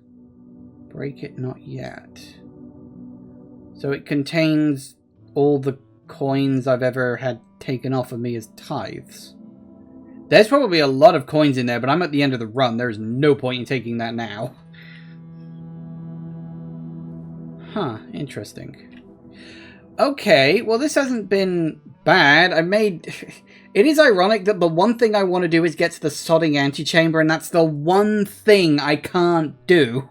Break it not yet. So it contains all the coins I've ever had taken off of me as tithes. There's probably a lot of coins in there, but I'm at the end of the run. There's no point in taking that now. Huh, interesting. Okay, well this hasn't been bad. I made... It is ironic that the one thing I want to do is get to the sodding antechamber, and that's the one thing I can't do.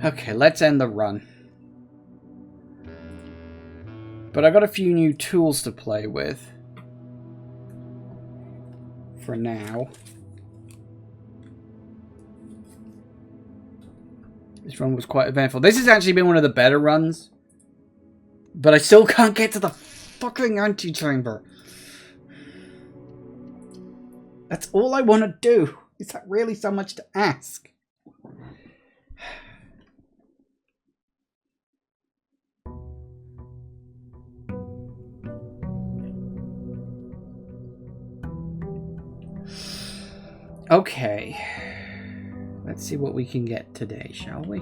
Okay, let's end the run. But I got a few new tools to play with. For now. This run was quite eventful. This has actually been one of the better runs. But I still can't get to the fucking antechamber. That's all I want to do. Is that really so much to ask? Okay. Let's see what we can get today, shall we?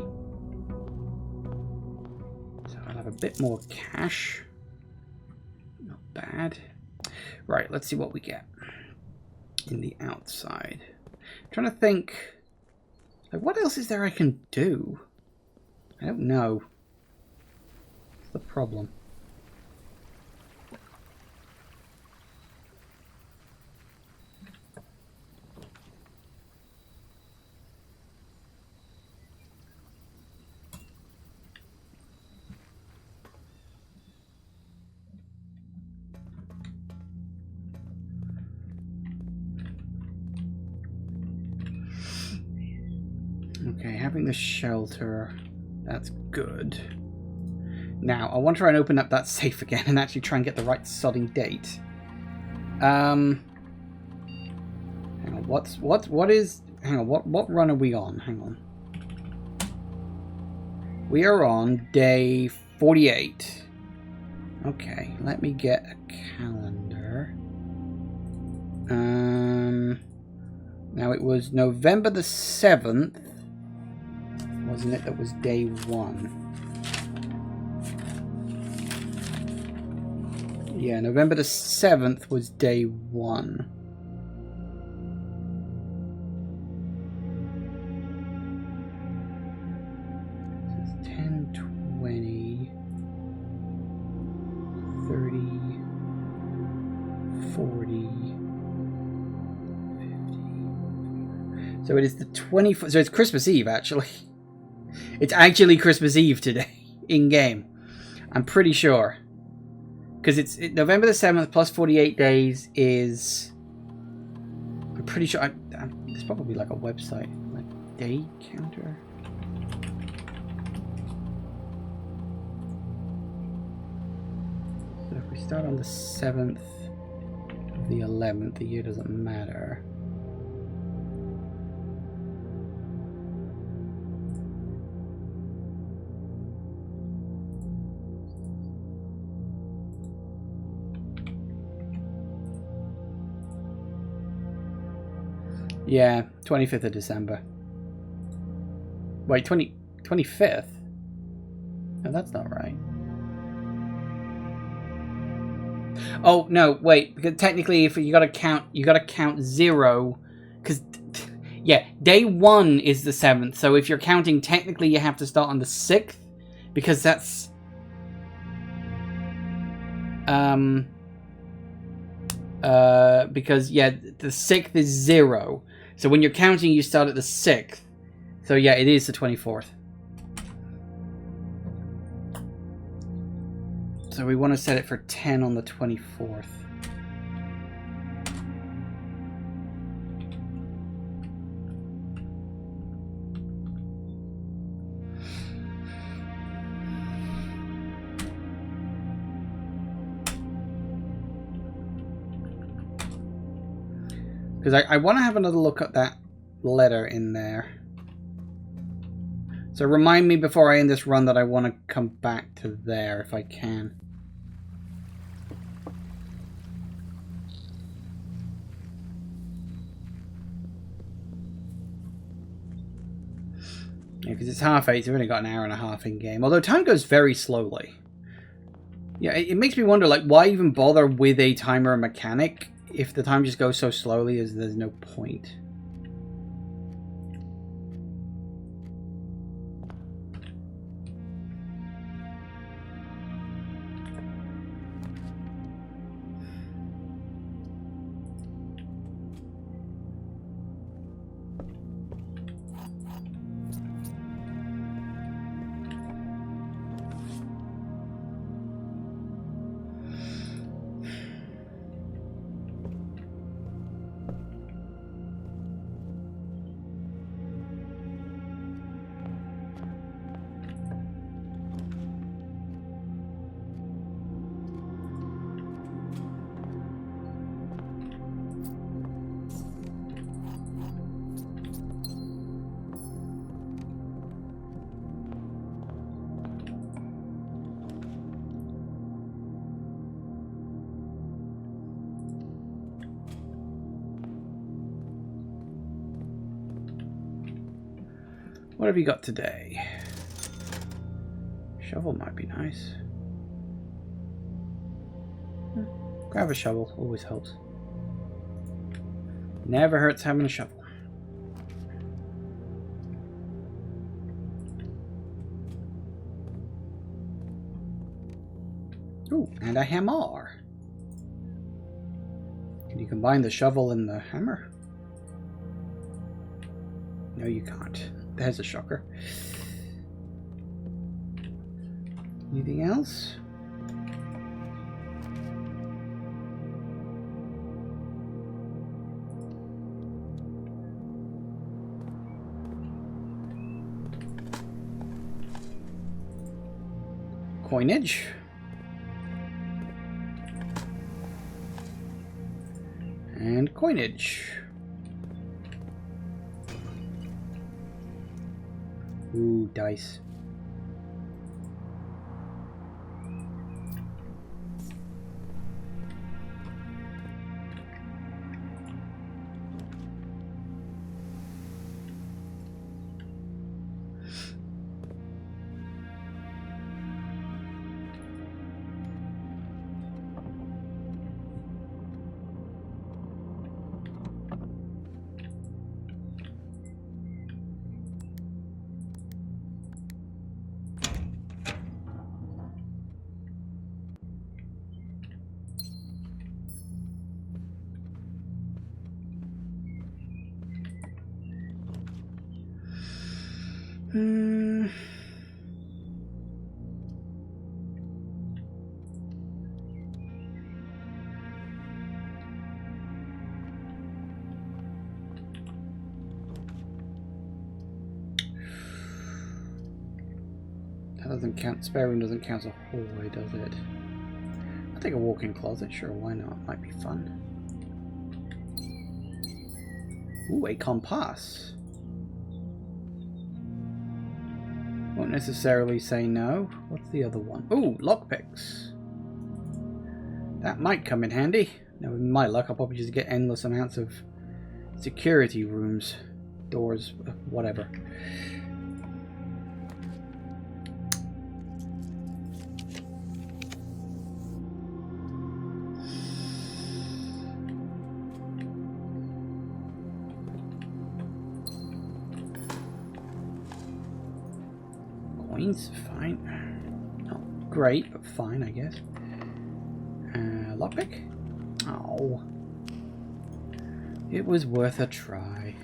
So I'll have a bit more cash. Not bad. Right, let's see what we get in the outside. I'm trying to think, like, what else is there I can do? I don't know. That's the problem. Okay, having the shelter, that's good. Now, I want to try and open up that safe again and actually try and get the right sodding date. Hang on, what run are we on? Hang on. We are on day 48. Okay, let me get a calendar. Now it was November the 7th, wasn't it? That was day 1. Yeah, November the 7th was day 1. So it's 10, 20, 30, 40, 50. So it is the 24th. So it's Christmas Eve, actually. It's actually Christmas Eve today, in-game. I'm pretty sure. Because it's November the 7th plus 48 days is... I'm pretty sure... there's probably like a website. Like, day counter? So if we start on the 7th of the 11th, the year doesn't matter. Yeah, 25th of December. Wait, 25th? No, that's not right. Oh, no, wait, because technically if you gotta count 0, because, yeah, day 1 is the 7th, so if you're counting, technically you have to start on the 6th, because that's, because, yeah, the 6th is 0. So when you're counting, you start at the 6th. So yeah, it is the 24th. So we want to set it for 10 on the 24th. Because I want to have another look at that letter in there. So remind me before I end this run that I want to come back to there if I can. Yeah, because it's 8:30, so we've only got an hour and a half in game. Although time goes very slowly. Yeah, it makes me wonder, like, why even bother with a timer mechanic if the time just goes so slowly as there's no point. What have you got today? Shovel might be nice. Grab a shovel, always helps. Never hurts having a shovel. Ooh, and a hammer. Can you combine the shovel and the hammer? No, you can't. There's a shocker. Anything else? coinage. And coinage. Ooh, dice. That doesn't count. Spare room doesn't count as a hallway, does it? I'll take a walk-in closet. Sure, why not? Might be fun. Ooh, a compass. Won't necessarily say no. What's the other one? Ooh, lockpicks. That might come in handy. Now, with my luck, I'll probably just get endless amounts of security rooms, doors, whatever. Coins, fine. Not great, but fine, I guess. Lockpick? Oh. It was worth a try.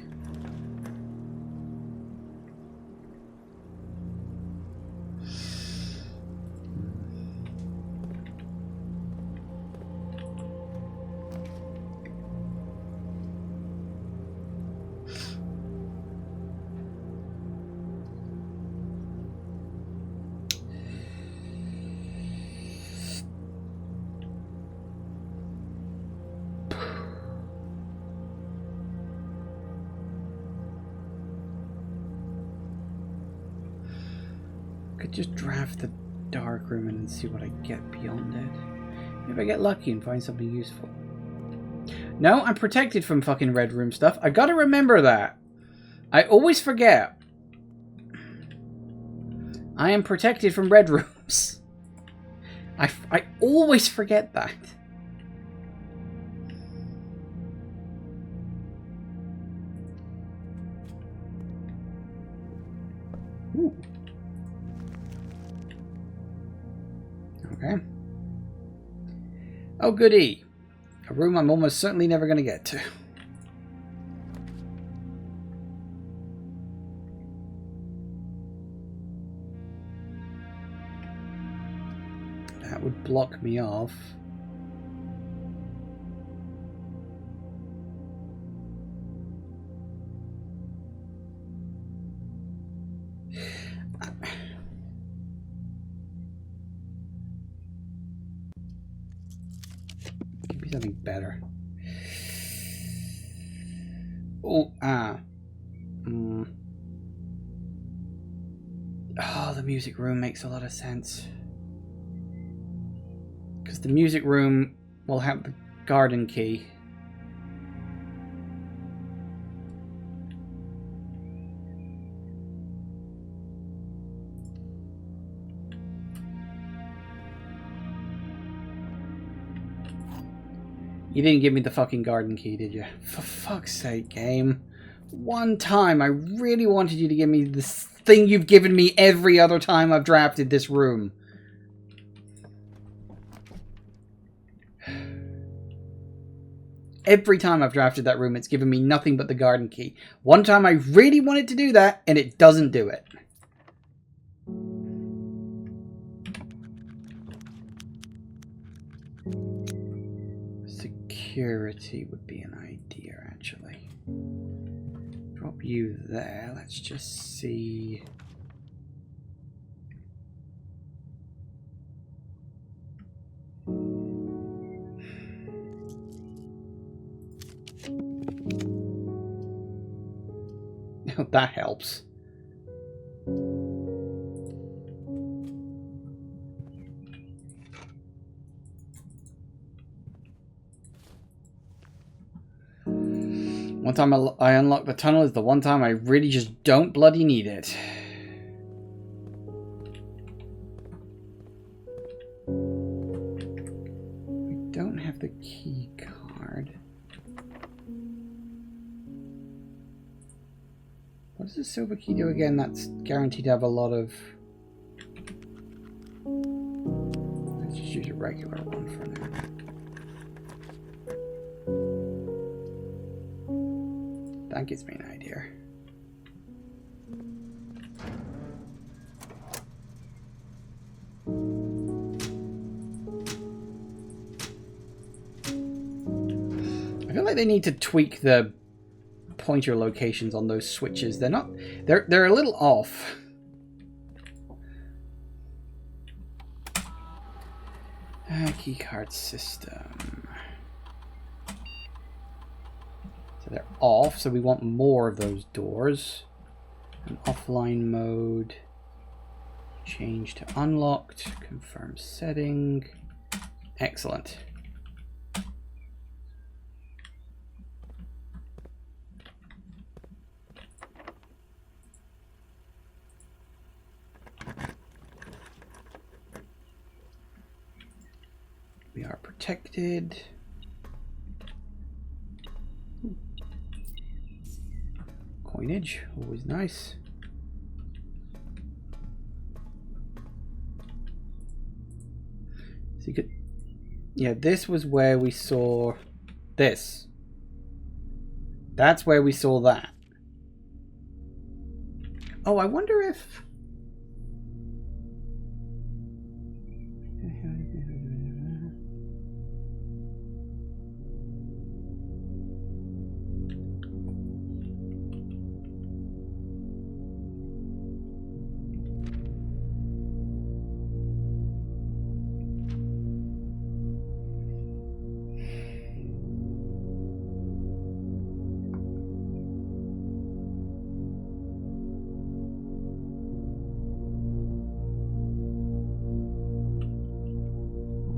Could just draft the dark room and see what I get beyond it. Maybe I get lucky and find something useful. No, I'm protected from fucking red room stuff. I gotta remember that. I always forget. I am protected from red rooms. I always forget that. Ooh. Okay. Oh, goody. A room I'm almost certainly never going to get to. That would block me off. Something better. Oh, Oh, the music room makes a lot of sense. Because the music room will have the garden key. You didn't give me the fucking garden key, did you? For fuck's sake, game. One time, I really wanted you to give me this thing you've given me every other time I've drafted this room. Every time I've drafted that room, it's given me nothing but the garden key. One time I really wanted to do that, and it doesn't do it. Security would be an idea, actually. Drop you there. Let's just see. hope that helps. One time I unlock the tunnel is the one time I really just don't bloody need it. We don't have the key card. What does the silver key do again? That's guaranteed to have a lot of... Let's just use a regular one for now. That gives me an idea. I feel like they need to tweak the pointer locations on those switches. They're not... They're a little off. Keycard system. So they're off, so we want more of those doors. An offline mode. Change to unlocked. Confirm setting. Excellent. We are protected. Coinage, always nice. So you could, yeah, this was where we saw this. That's where we saw that. Oh, I wonder if...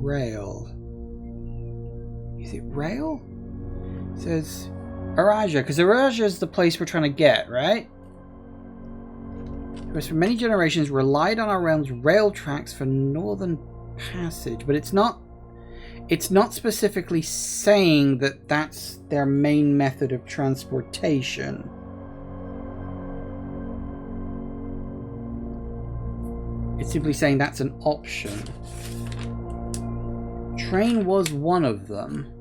Rail. Is it rail? It says Araja, because Araja is the place we're trying to get, right? It was for many generations relied on our realm's rail tracks for northern passage, but it's not specifically saying that that's their main method of transportation. It's simply saying that's an option. Train was one of them.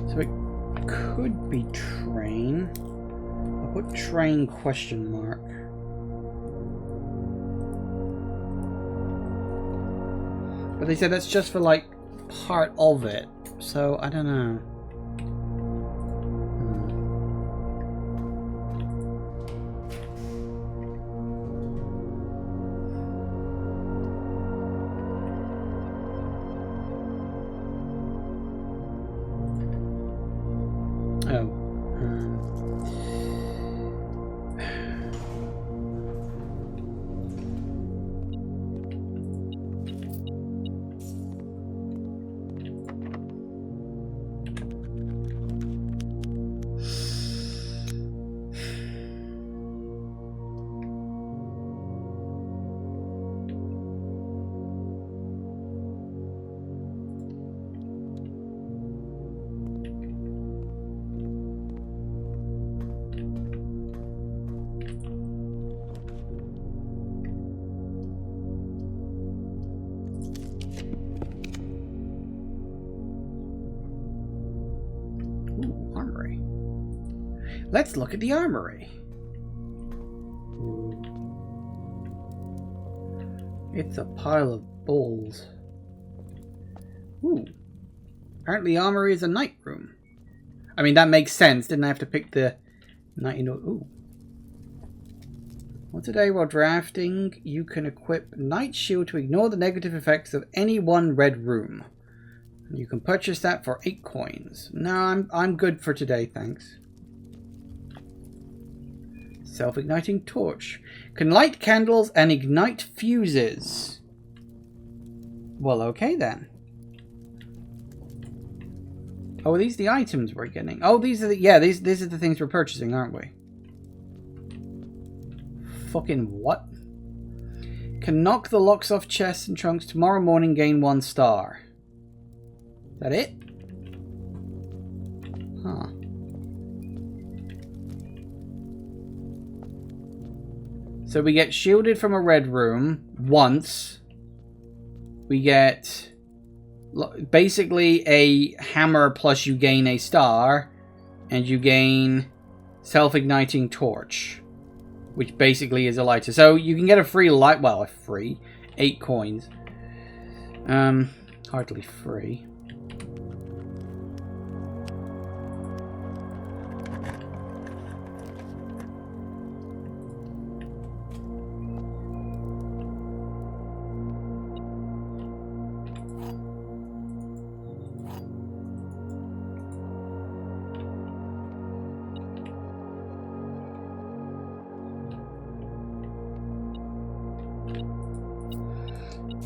So it could be train. I'll put train question mark. But they said that's just for like part of it. So I don't know. Ooh, Armoury. Let's look at the Armoury. It's a pile of balls. Ooh. Apparently Armoury is a night room. I mean, that makes sense. Didn't I have to pick the night? Ooh. Once a day while drafting, you can equip Night Shield to ignore the negative effects of any one red room. You can purchase that for 8 coins. No, I'm good for today, thanks. Self-igniting torch. Can light candles and ignite fuses. Well, okay then. Oh, are these the items we're getting? Oh, these are the... Yeah, these are the things we're purchasing, aren't we? Fucking what? Can knock the locks off chests and trunks. Tomorrow morning, gain 1 star. Is that it? Huh. So we get shielded from a red room once. We get basically a hammer plus you gain a star. And you gain self-igniting torch. Which basically is a lighter. So you can get a free light. Well, a free. 8 coins. Hardly free.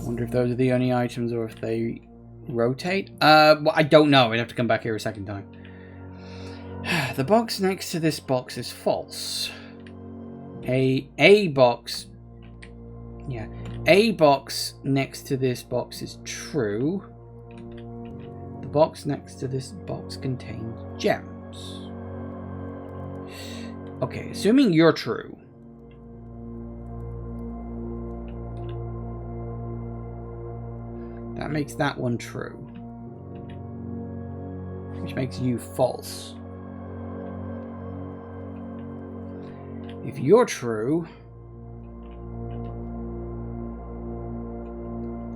Wonder if those are the only items or if they rotate. Well, I don't know. I'd have to come back here a second time. The box next to this box is false. A box. Yeah. A box next to this box is true. The box next to this box contains gems. Okay, assuming you're true. That makes that one true. Which makes you false. If you're true,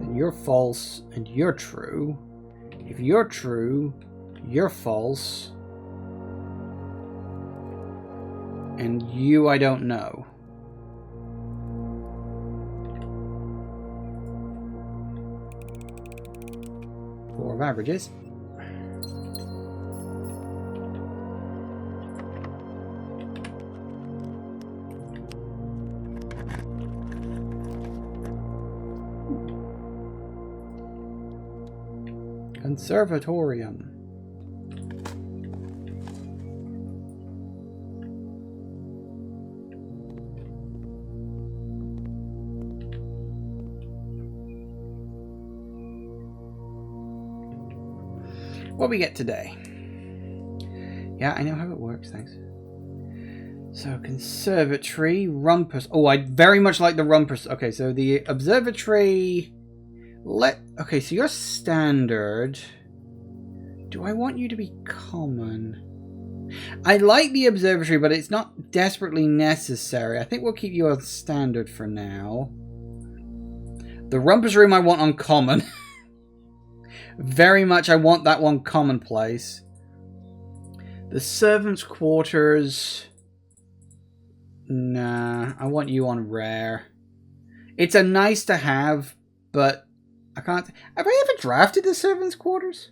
then you're false and you're true. If you're true, you're false. And you, I don't know. Of averages. Conservatorium. What we get today? Yeah, I know how it works, thanks. So, conservatory, rumpus. Oh, I very much like the rumpus. Okay, so the observatory... Okay, so you're standard. Do I want you to be common? I like the observatory, but it's not desperately necessary. I think we'll keep you on standard for now. The rumpus room I want on common. Very much I want that one commonplace. The servants' quarters. Nah, I want you on rare. It's a nice to have, but I can't... Have I ever drafted the servants' quarters?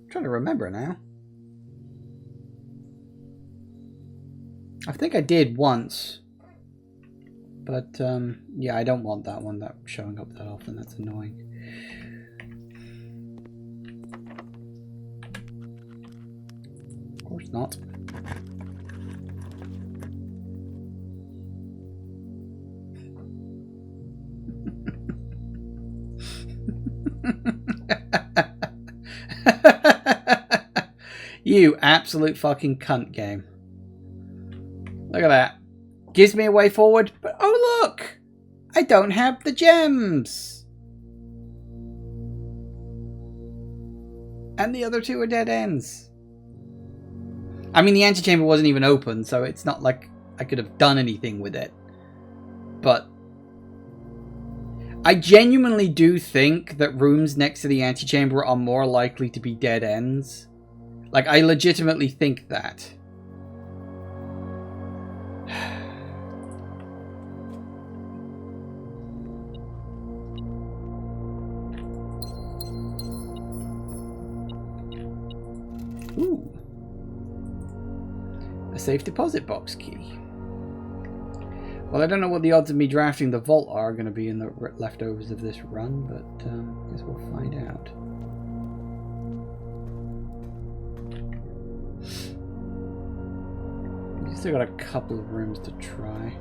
I'm trying to remember now. I think I did once. But, yeah, I don't want that one that showing up that often. That's annoying. Of course not. You absolute fucking cunt game. Look at that. Gives me a way forward, but oh look! I don't have the gems! And the other two are dead ends. I mean, the antechamber wasn't even open, so it's not like I could have done anything with it. But I genuinely do think that rooms next to the antechamber are more likely to be dead ends. Like, I legitimately think that. Ooh. A safe deposit box key. Well, I don't know what the odds of me drafting the vault are going to be in the leftovers of this run, but I guess we'll find out. We've still got a couple of rooms to try.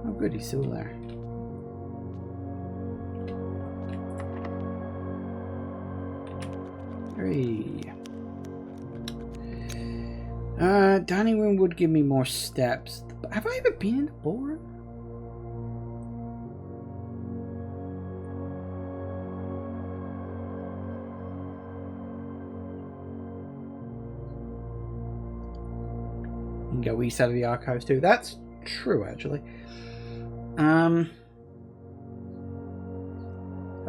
Oh good, he's still there. Dining room would give me more steps. Have I ever been in the ballroom? You can go east side of the archives too. That's true, actually. Have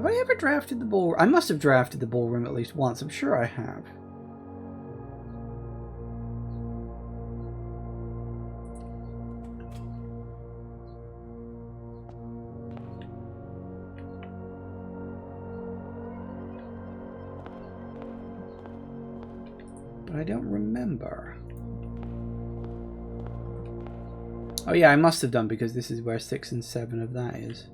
I ever drafted the ballroom? I must have drafted the ballroom at least once. I'm sure I have. But I don't remember. Oh yeah, I must have done, because this is where 6 and 7 of that is.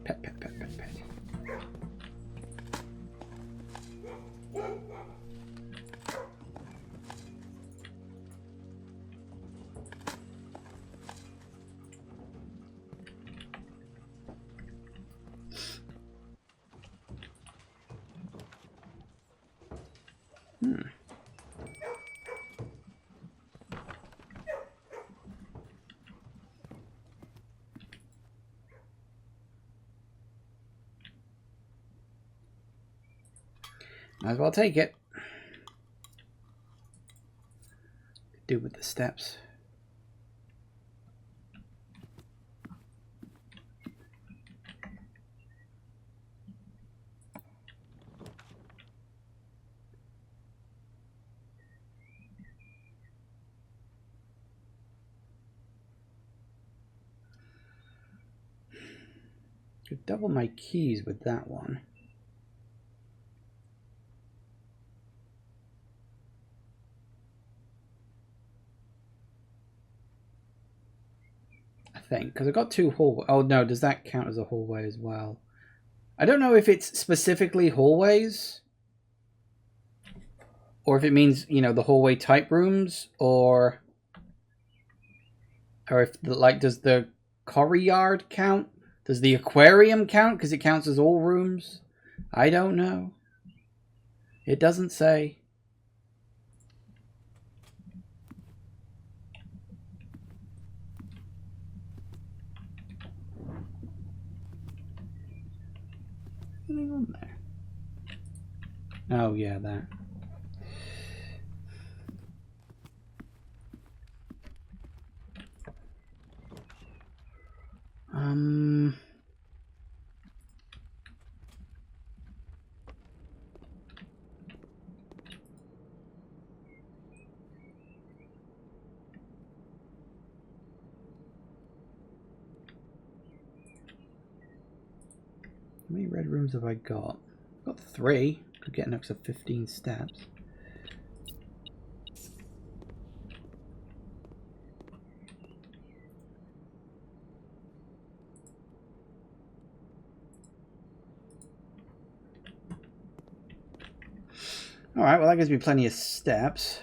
Pet, pet, pet, pet, pet. Might as well take it. Do with the steps. Could double my keys with that one. I think, because I've got 2 hallways. Oh no, does that count as a hallway as well? I don't know if it's specifically hallways, or if it means, you know, the hallway type rooms, or if, like, does the Corrie yard count? Does the aquarium count because it counts as all rooms? I don't know. It doesn't say. Anything on there? Oh yeah, that. How many red rooms have I got? I've got 3. Could get an extra 15 steps. Alright, well that gives me plenty of steps.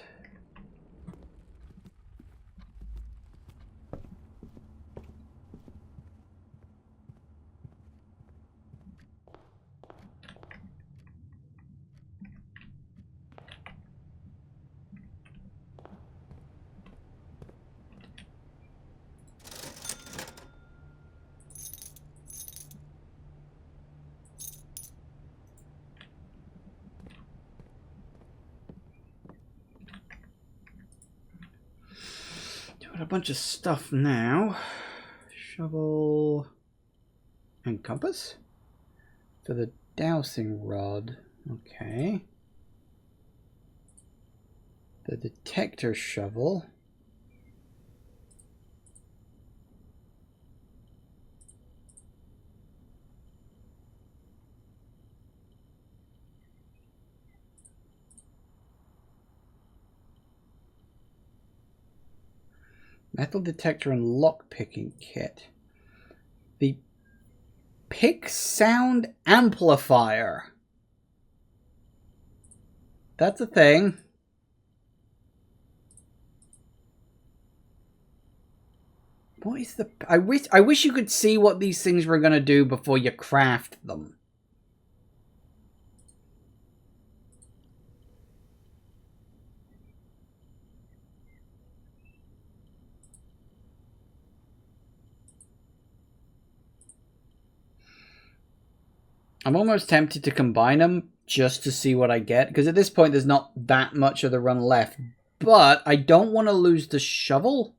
Doing a bunch of stuff now. Shovel and compass for the dowsing rod. Okay. The detector shovel. Metal detector and lockpicking kit. The pick sound amplifier. That's a thing. What is the... I wish you could see what these things were going to do before you craft them. I'm almost tempted to combine them just to see what I get, because at this point there's not that much of the run left. But I don't want to lose the shovel.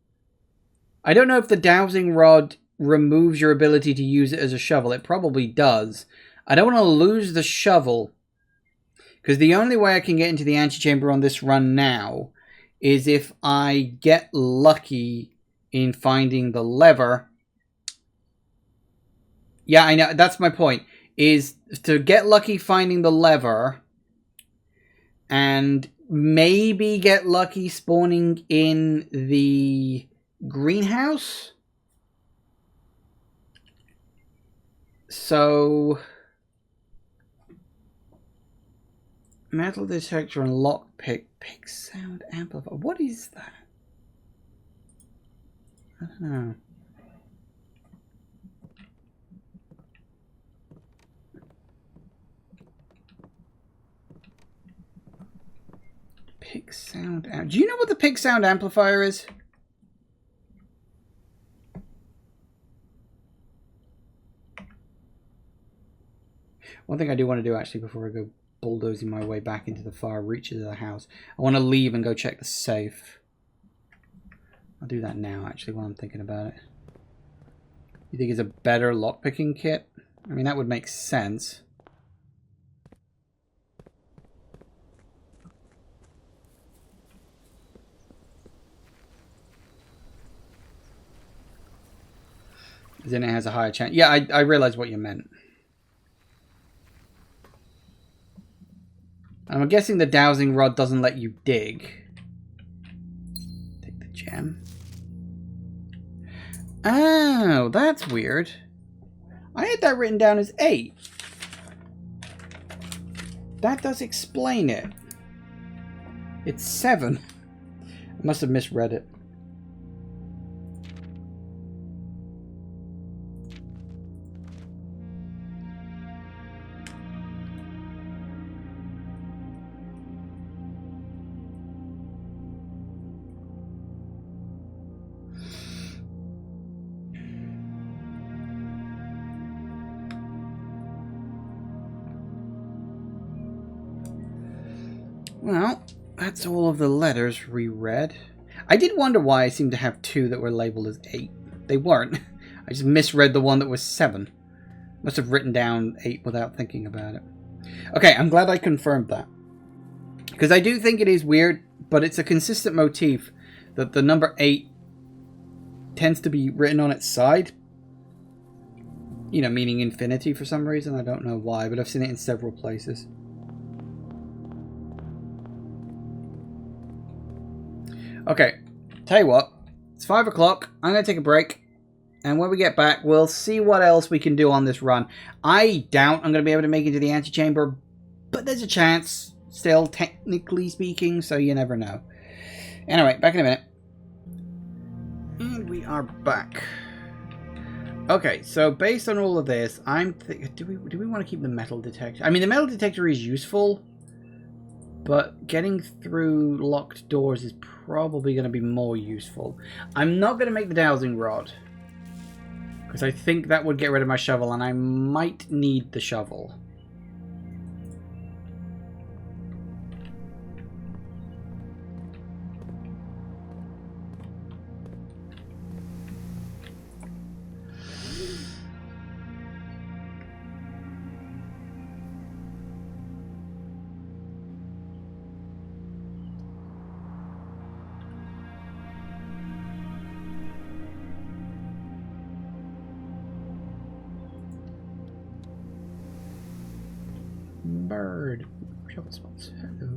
I don't know if the dowsing rod removes your ability to use it as a shovel. It probably does. I don't want to lose the shovel, because the only way I can get into the antechamber on this run now is if I get lucky in finding the lever. Yeah, I know. That's my point. Is to get lucky finding the lever and maybe get lucky spawning in the greenhouse. So metal detector and lockpick. Pick sound amplifier. What is that? I don't know. Pick sound. Do you know what the pick sound amplifier is? One thing I do want to do actually before I go bulldozing my way back into the far reaches of the house, I want to leave and go check the safe. I'll do that now actually while I'm thinking about it. You think it's a better lockpicking kit? I mean, that would make sense. Then it has a higher chance. Yeah, I realized what you meant. I'm guessing the dowsing rod doesn't let you dig. Take the gem. Oh, that's weird. I had that written down as 8. That does explain it. It's 7. I must have misread it. Well, that's all of the letters reread. I did wonder why I seemed to have 2 that were labeled as 8. They weren't. I just misread the one that was 7. Must have written down 8 without thinking about it. Okay, I'm glad I confirmed that. Because I do think it is weird, but it's a consistent motif that the number 8 tends to be written on its side. You know, meaning infinity for some reason. I don't know why, but I've seen it in several places. Okay, tell you what, it's 5 o'clock, I'm going to take a break, and when we get back, we'll see what else we can do on this run. I doubt I'm going to be able to make it to the antechamber, but there's a chance. still, technically speaking, so you never know. Anyway, back in a minute. And we are back. Okay, so based on all of this, I'm do we want to keep the metal detector? I mean, the metal detector is useful, but getting through locked doors is probably going to be more useful. I'm not going to make the dowsing rod, because I think that would get rid of my shovel, and I might need the shovel. Bird. Shovel spots. Hello.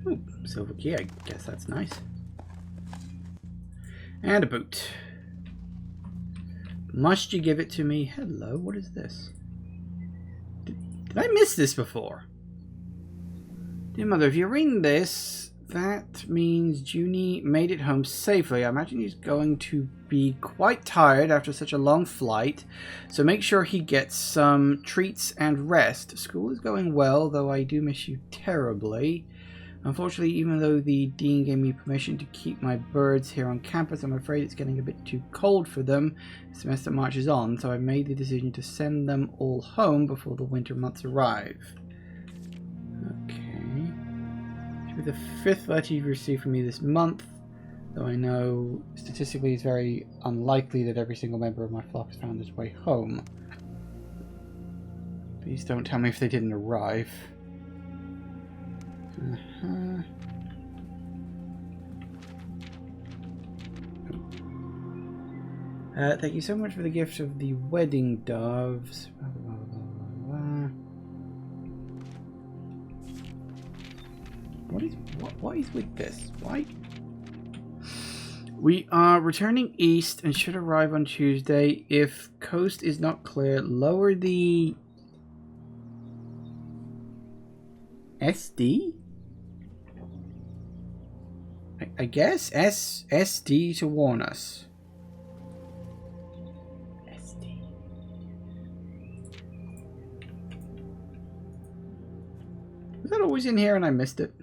Ooh, silver key. I guess that's nice. And a boot. Must you give it to me? Hello, what is this? Did I miss this before? Dear Mother, if you're reading this, that means Junie made it home safely. I imagine he's going to be quite tired after such a long flight, so make sure he gets some treats and rest. School is going well, though I do miss you terribly. Unfortunately, even though the dean gave me permission to keep my birds here on campus, I'm afraid it's getting a bit too cold for them. The semester marches on, so I made the decision to send them all home before the winter months arrive. Okay. Should be the 5th letter you've received from me this month, though I know statistically it's very unlikely that every single member of my flock has found its way home. Please don't tell me if they didn't arrive. Thank you so much for the gift of the wedding doves. What is with this? Why? We are returning east and should arrive on Tuesday. If coast is not clear, lower the SD? I guess SD to warn us. SD. Was that always in here and I missed it?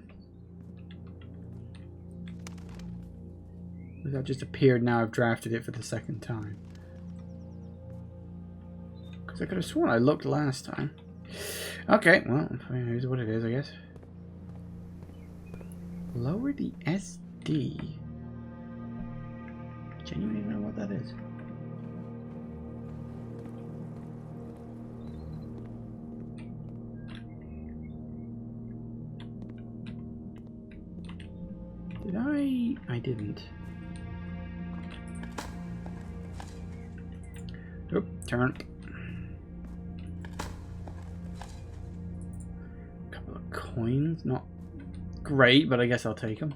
Or that just appeared now I've drafted it for the second time? Because I could have sworn I looked last time. Okay, well, here's what it is, I guess. Lower the SD. Genuinely know what that is. Did I didn't. Oop, turn. Couple of coins, not great, but I guess I'll take them.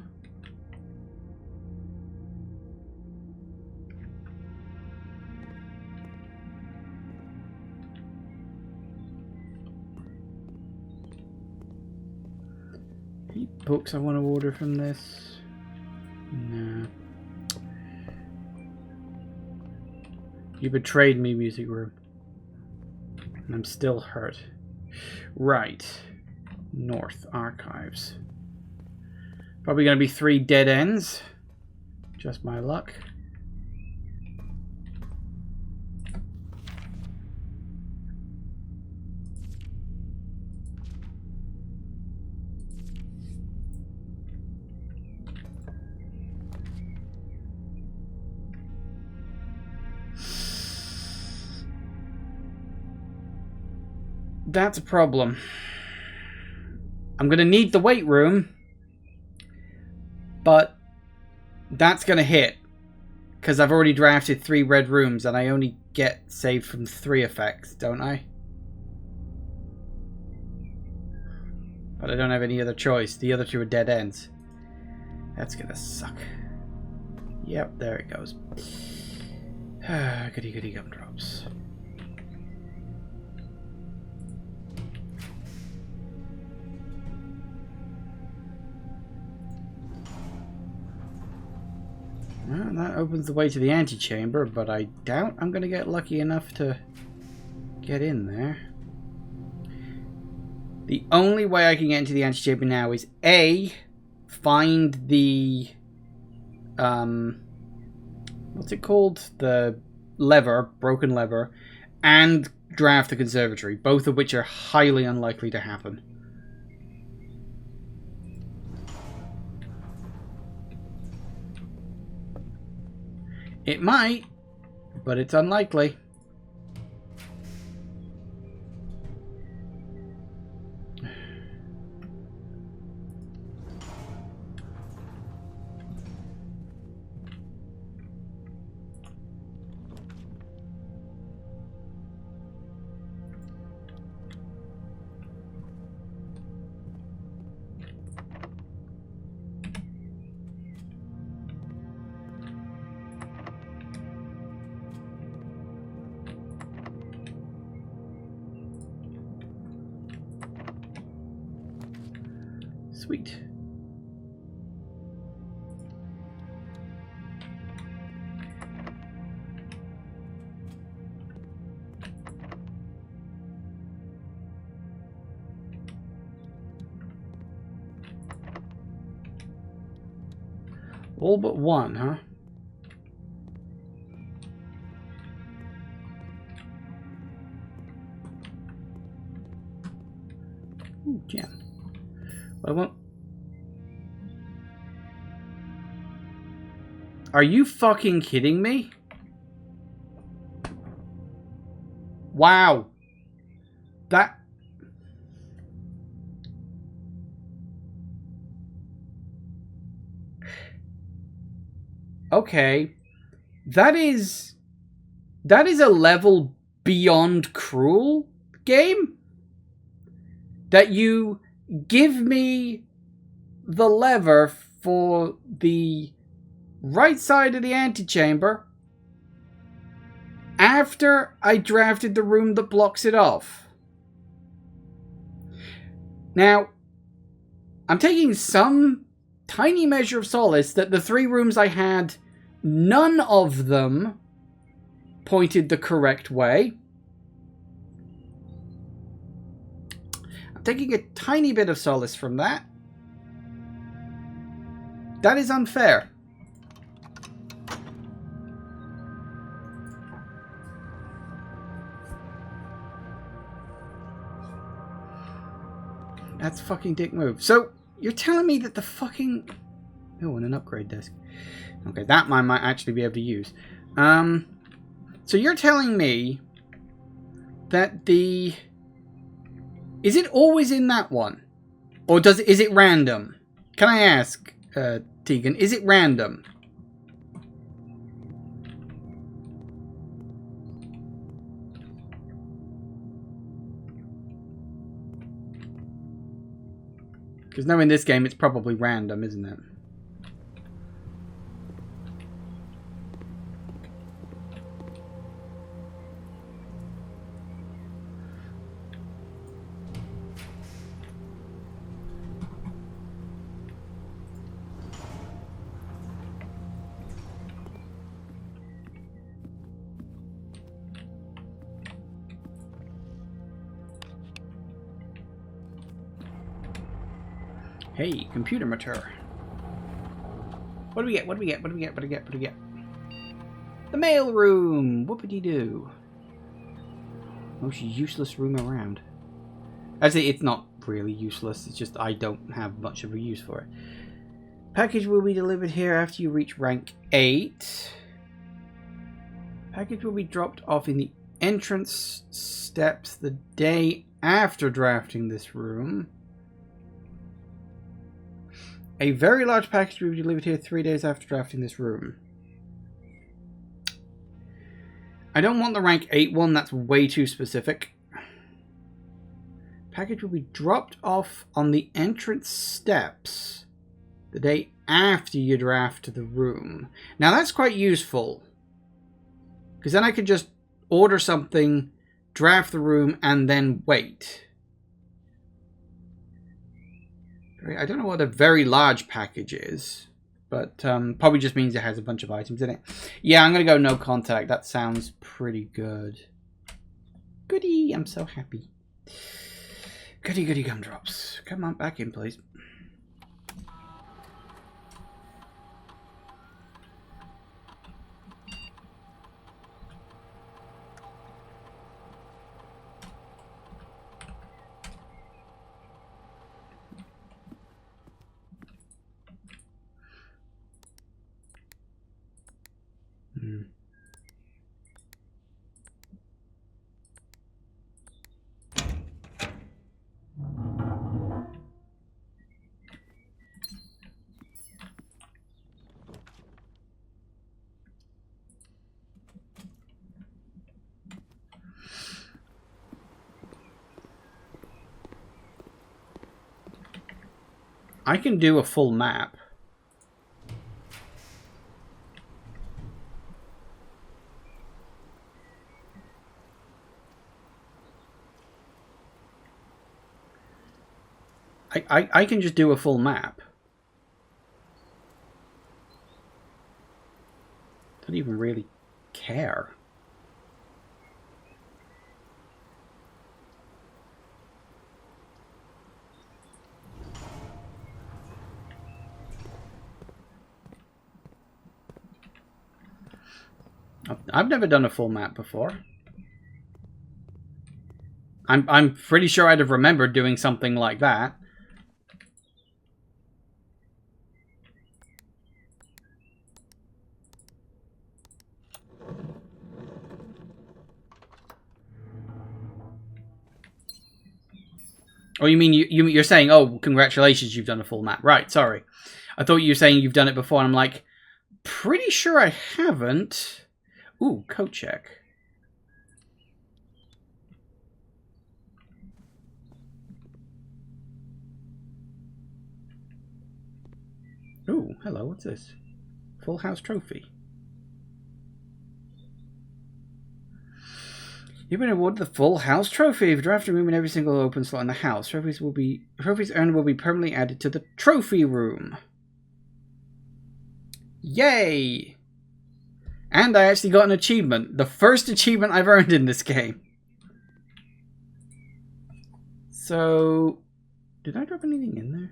Any books I want to order from this? No. You betrayed me, music room. And I'm still hurt. Right. North archives. Probably going to be 3 dead ends. Just my luck. That's a problem. I'm going to need the weight room. But that's going to hit. Because I've already drafted 3 red rooms and I only get saved from 3 effects, don't I? But I don't have any other choice. The other 2 are dead ends. That's going to suck. Yep, there it goes. Goody goody gumdrops. And that opens the way to the antechamber, but I doubt I'm going to get lucky enough to get in there. The only way I can get into the antechamber now is A, find the what's it called? The lever, broken lever, and draft the conservatory, both of which are highly unlikely to happen. It might, but it's unlikely. Sweet. All but one, huh? Ooh, gem. I won't. Are you fucking kidding me? Wow. That... Okay. That is a level beyond cruel, game. That you give me the lever for the right side of the antechamber after I drafted the room that blocks it off. Now, I'm taking some tiny measure of solace that the 3 rooms I had, none of them pointed the correct way. I'm taking a tiny bit of solace from that. That is unfair. That's a fucking dick move. So, you're telling me that the fucking... Oh, and an upgrade desk. Okay, that I might actually be able to use. So you're telling me that the... Is it always in that one? Or is it random? Can I ask, Tegan, is it random? Because knowing this game, it's probably random, isn't it? Hey, computer mature. What do we get? What do we get? What do we get? What do we get? What do we get? The mail room! Whoopity-doo. Most useless room around. Actually, it's not really useless. It's just I don't have much of a use for it. Package will be delivered here after you reach rank 8. Package will be dropped off in the entrance steps the day after drafting this room. A very large package will be delivered here 3 days after drafting this room. I don't want the rank 8 one, that's way too specific. Package will be dropped off on the entrance steps the day after you draft the room. Now that's quite useful. Because then I could just order something, draft the room, and then wait. I don't know what a very large package is. But probably just means it has a bunch of items in it. Yeah, I'm going to go no contact. That sounds pretty good. Goody, I'm so happy. Goody, goody gumdrops. Come on, back in, please. I can do a full map. I can just do a full map. Don't even really care. I've never done a full map before. I'm pretty sure I'd have remembered doing something like that. Oh, you mean you're saying, oh, congratulations, you've done a full map. Right, sorry. I thought you were saying you've done it before, and I'm like, pretty sure I haven't. Ooh, code check. Ooh, hello, what's this? Full house trophy. You've been awarded the full house trophy for drafting room in every single open slot in the house. Trophies earned will be permanently added to the trophy room. Yay! And I actually got an achievement. The first achievement I've earned in this game. So, did I drop anything in there?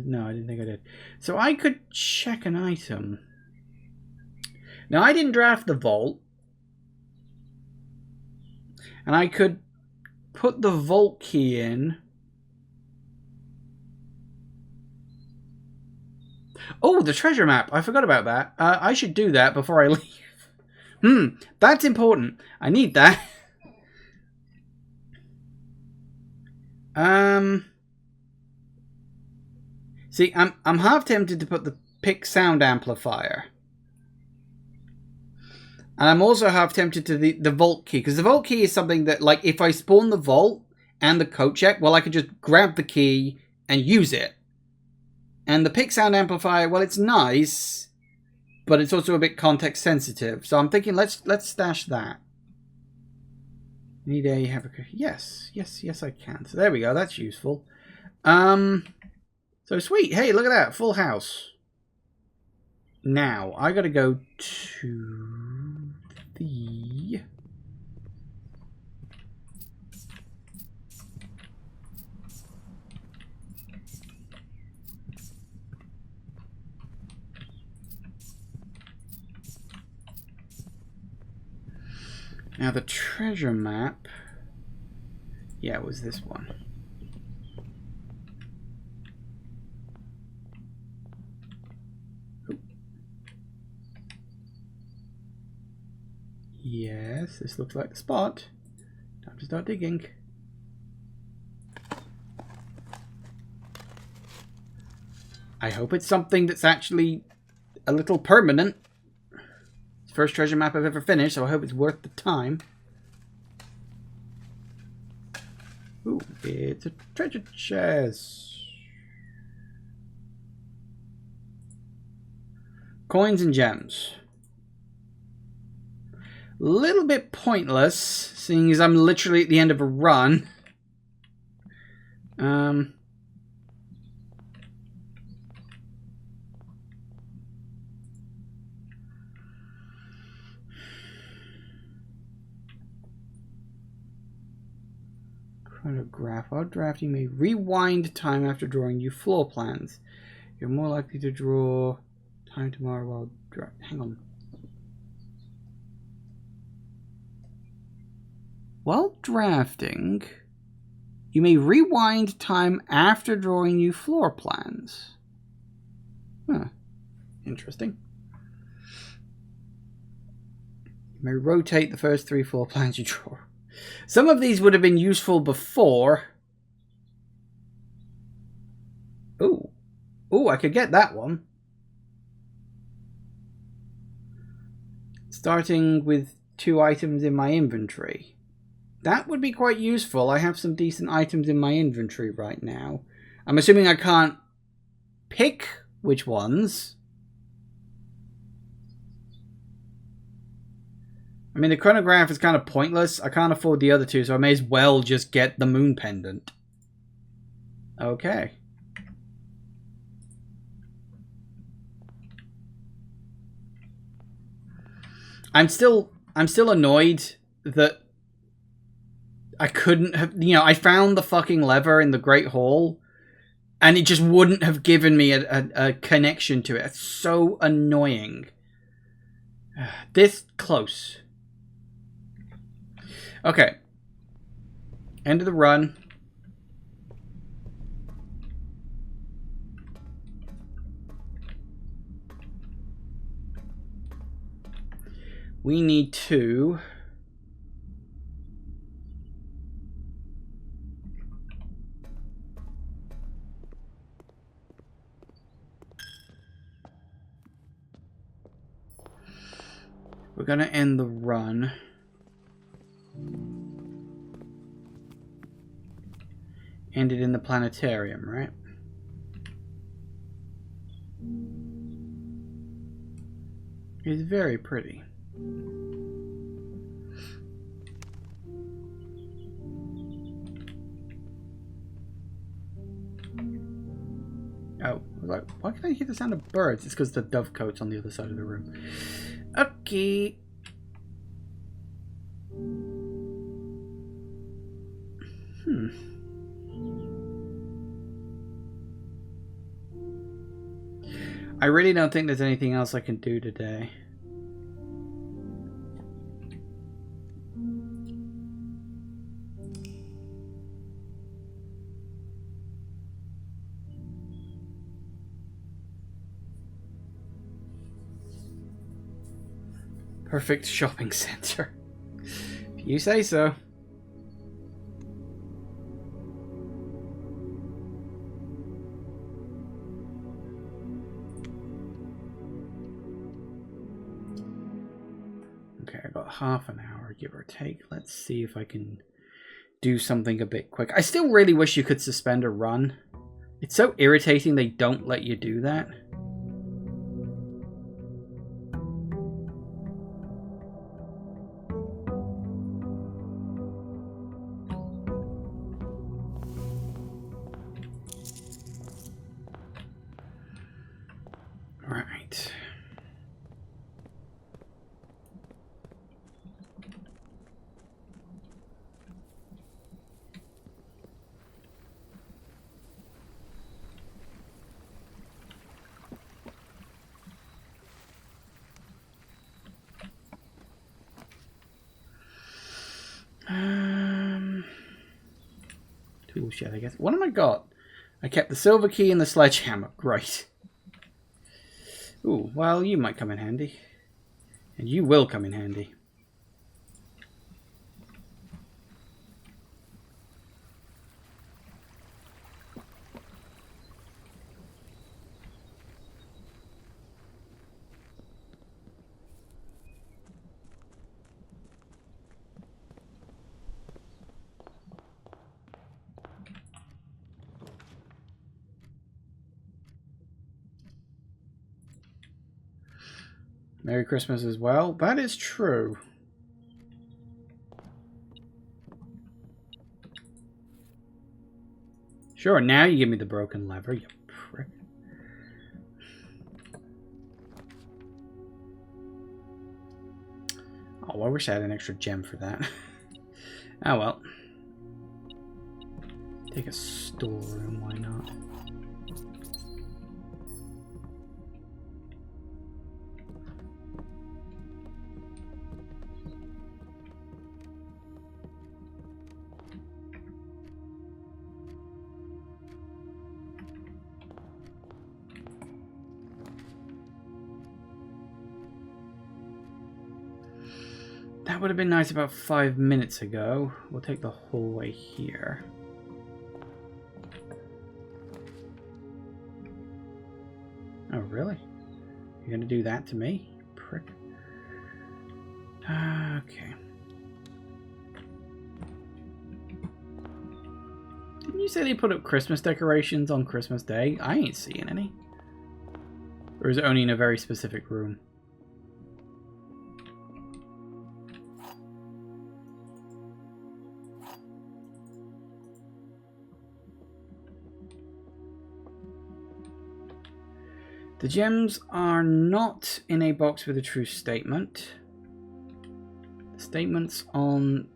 No, I didn't think I did. So I could check an item. Now, I didn't draft the vault. And I could put the vault key in. Oh, the treasure map. I forgot about that. I should do that before I leave. That's important. I need that. See, I'm half tempted to put the pick sound amplifier. And I'm also half tempted to the vault key. Because the vault key is something that, like, if I spawn the vault and the code check, well, I could just grab the key and use it. And the pick sound amplifier, well, it's nice, but it's also a bit context sensitive. So I'm thinking, let's stash that. Need a yes, I can. So there we go. That's useful. So sweet. Hey, look at that. Full house. Now, I gotta go to the... Now, the treasure map... Yeah, it was this one. Yes, this looks like the spot. Time to start digging. I hope it's something that's actually a little permanent. It's the first treasure map I've ever finished, so I hope it's worth the time. Ooh, it's a treasure chest. Coins and gems. Little bit pointless, seeing as I'm literally at the end of a run. chronograph. While drafting, may rewind time after drawing new floor plans. You're more likely to draw time tomorrow while hang on. While drafting, you may rewind time after drawing new floor plans. Huh. Interesting. You may rotate the first 3 floor plans you draw. Some of these would have been useful before. Ooh. Ooh, I could get that one. Starting with 2 items in my inventory. That would be quite useful. I have some decent items in my inventory right now. I'm assuming I can't pick which ones. I mean, the chronograph is kind of pointless. I can't afford the other 2, so I may as well just get the moon pendant. Okay. I'm still annoyed that I couldn't have, you know, I found the fucking lever in the Great Hall and it just wouldn't have given me a connection to it. It's so annoying. This close. Okay. End of the run. We need to... We're going to end the run. End it in the planetarium, right? It's very pretty. Oh, I was like, why can I hear the sound of birds? It's because the dovecote's on the other side of the room. Okay. I really don't think there's anything else I can do today. Perfect shopping center. If you say so. Okay, I got half an hour, give or take. Let's see if I can do something a bit quick. I still really wish you could suspend a run. It's so irritating they don't let you do that. Right. Tool shed, I guess. What am I got? I kept the silver key and the sledgehammer. Great. Ooh, well, you might come in handy. And you will come in handy. Merry Christmas as well. That is true. Sure, now you give me the broken lever, you prick. Oh, I wish I had an extra gem for that. Oh well. Take a storeroom, why not? That would have been nice about 5 minutes ago. We'll take the whole way here. Oh, really? You're gonna do that to me? Prick. Okay. Didn't you say they put up Christmas decorations on Christmas Day? I ain't seeing any. Or is it only in a very specific room? The gems are not in a box with a true statement. The statements on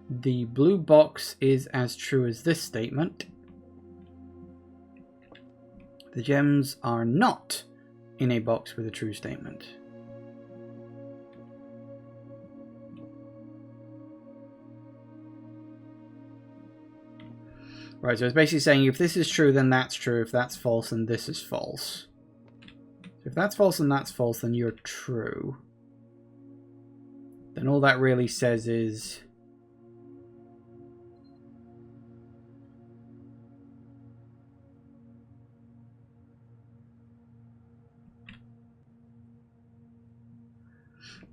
the blue box is as true as this statement. The gems are not in a box with a true statement. Right, so it's basically saying if this is true, then that's true. If that's false, then this is false. If that's false and that's false, then you're true. Then all that really says is...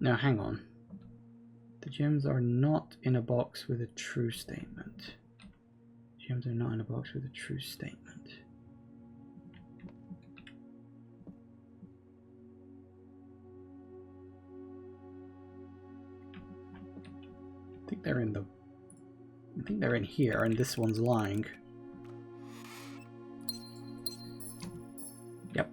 Now, hang on. The gems are not in a box with a true statement. Gems are not in a box with a true statement. I think they're in here, and this one's lying. Yep.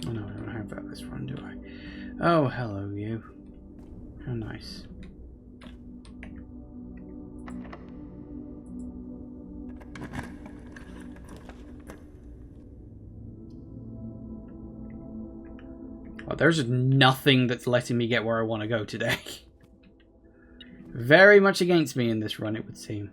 Oh no, I don't have that this run, do I? Oh, hello, you. How nice. Oh, there's nothing that's letting me get where I want to go today. Very much against me in this run, it would seem.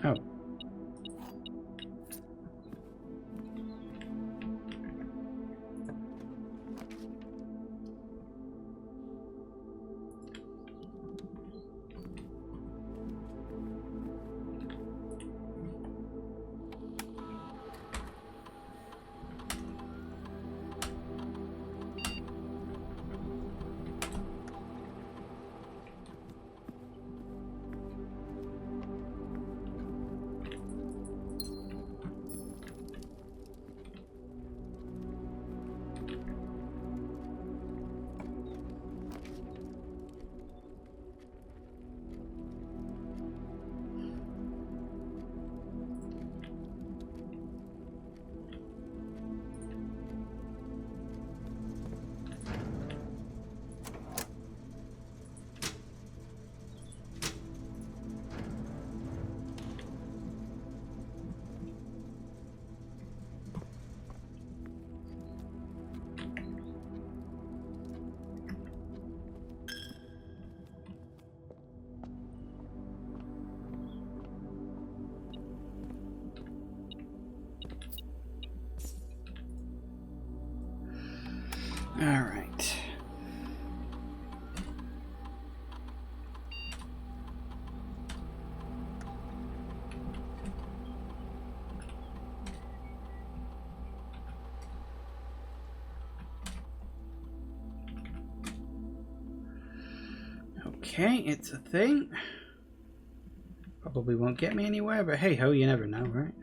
Oh. Okay, it's a thing. Probably won't get me anywhere, but hey ho, you never know, right?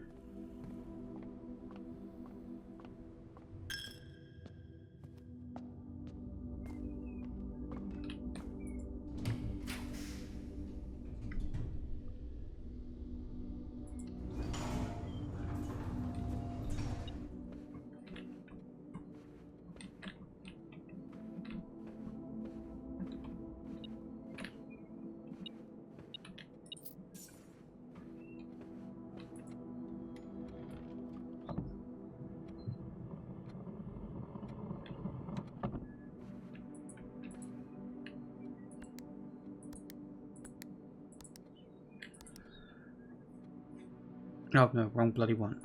Oh no, wrong bloody one.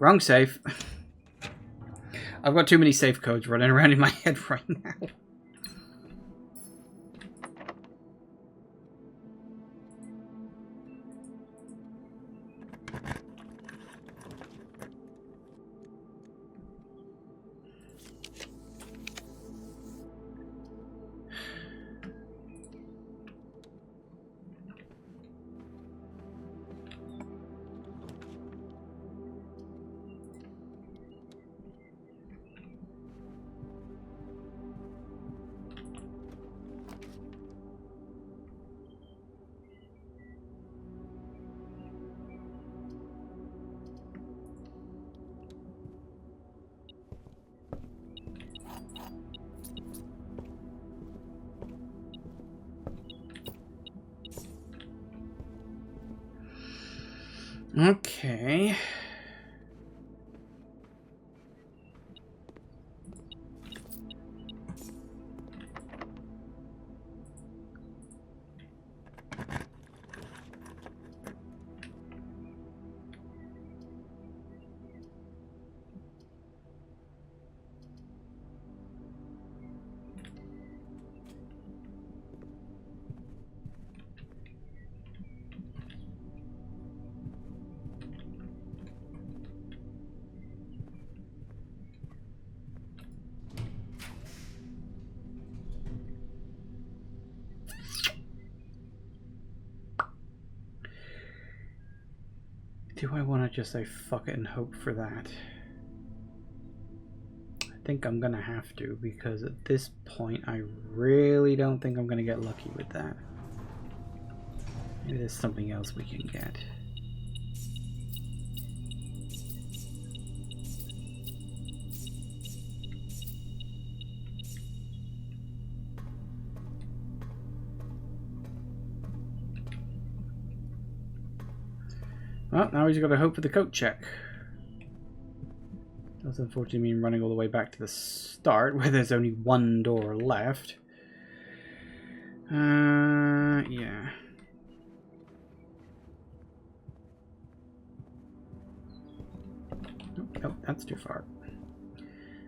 Wrong safe. I've got too many safe codes running around in my head right now. Okay. Do I want to just say fuck it and hope for that? I think I'm gonna have to, because at this point I really don't think I'm gonna get lucky with that. Maybe there's something else we can get. Well, now we just gotta hope for the coat check. Does unfortunately mean running all the way back to the start, where there's only one door left. Yeah. Nope, that's too far.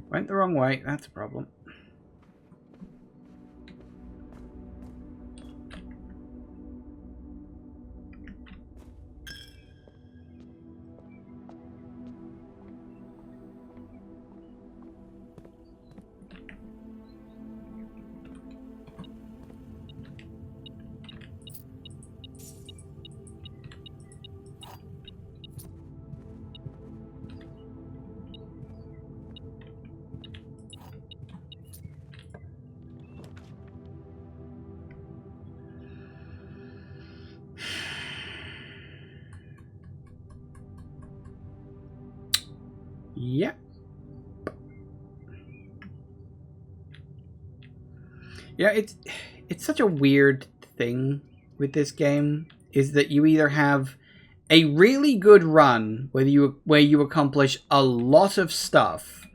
Went the wrong way, that's a problem. Yep. Yeah, it's such a weird thing with this game, is that you either have a really good run where you accomplish a lot of stuff,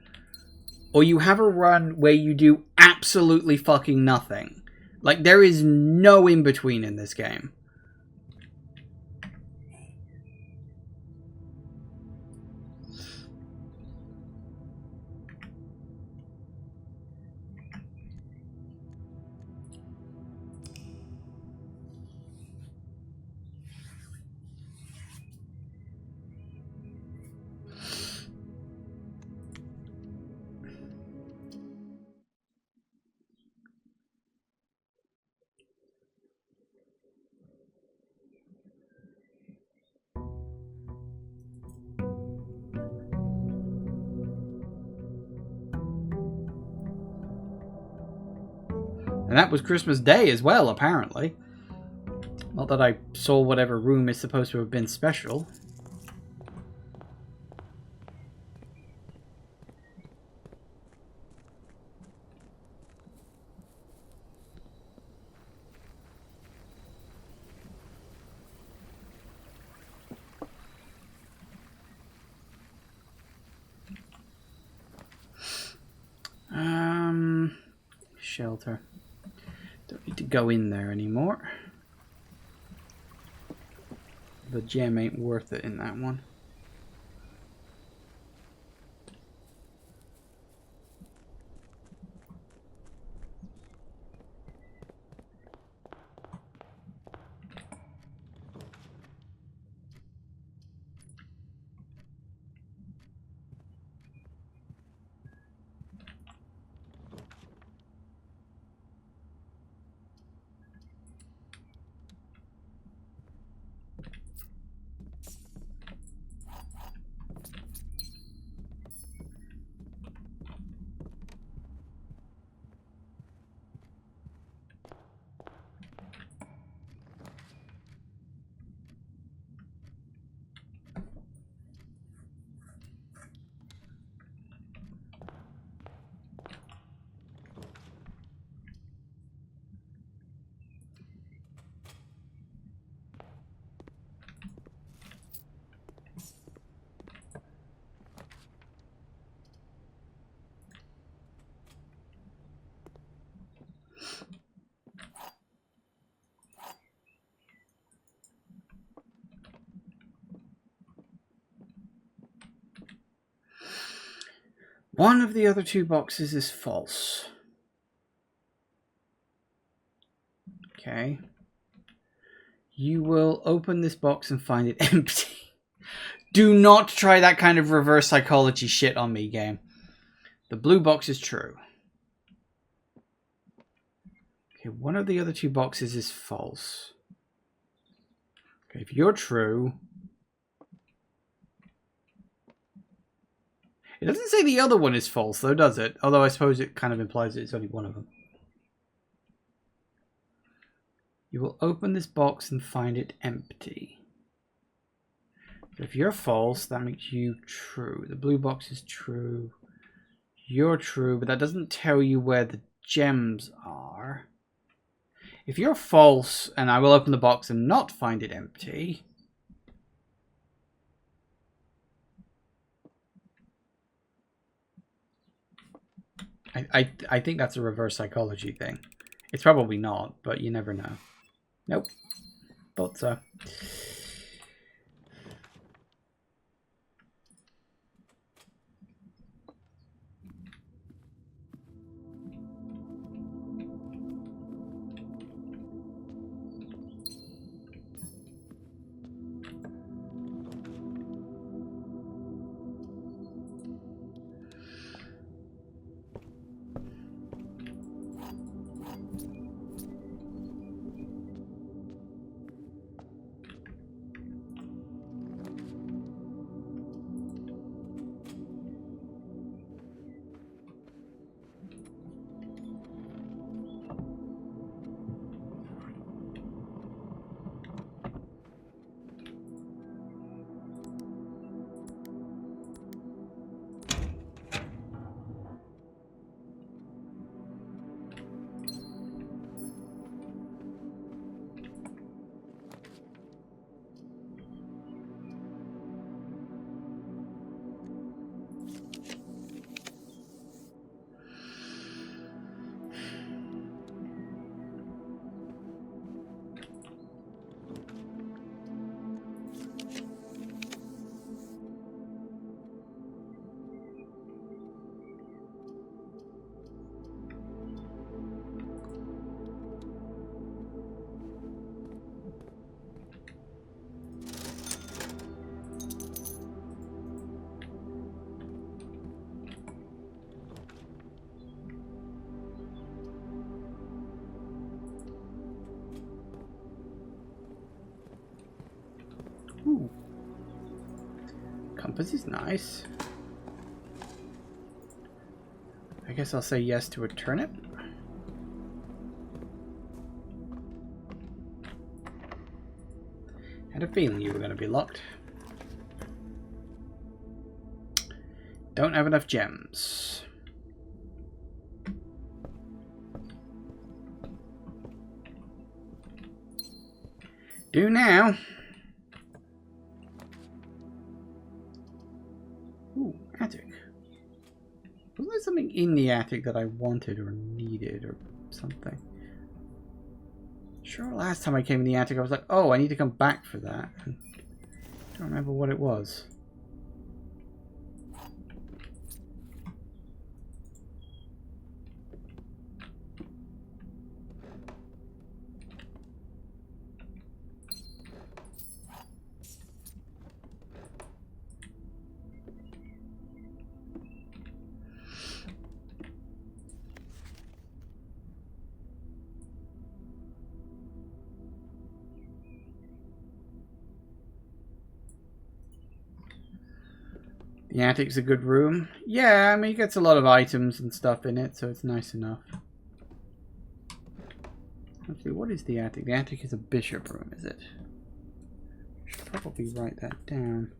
or you have a run where you do absolutely fucking nothing. Like, there is no in between in this game. And that was Christmas Day as well, apparently. Not that I saw whatever room is supposed to have been special. Shelter. Don't need to go in there anymore. The gem ain't worth it in that one. One of the other two boxes is false. Okay. You will open this box and find it empty. Do not try that kind of reverse psychology shit on me, game. The blue box is true. Okay, one of the other two boxes is false. Okay, if you're true... It doesn't say the other one is false, though, does it? Although I suppose it kind of implies that it's only one of them. You will open this box and find it empty. If you're false, that makes you true. The blue box is true. You're true, but that doesn't tell you where the gems are. If you're false, and I will open the box and not find it empty... I think that's a reverse psychology thing. It's probably not, but you never know. Nope. Thought so. Ooh. Compass is nice. I guess I'll say yes to a turnip. Had a feeling you were going to be locked. Don't have enough gems. Do now. Ooh, attic. Wasn't there something in the attic that I wanted or needed or something? Sure, last time I came in the attic I was like, oh, I need to come back for that. I don't remember what it was. The attic's a good room. Yeah, I mean, it gets a lot of items and stuff in it, so it's nice enough. Actually, what is the attic? The attic is a bishop room, is it? I should probably write that down.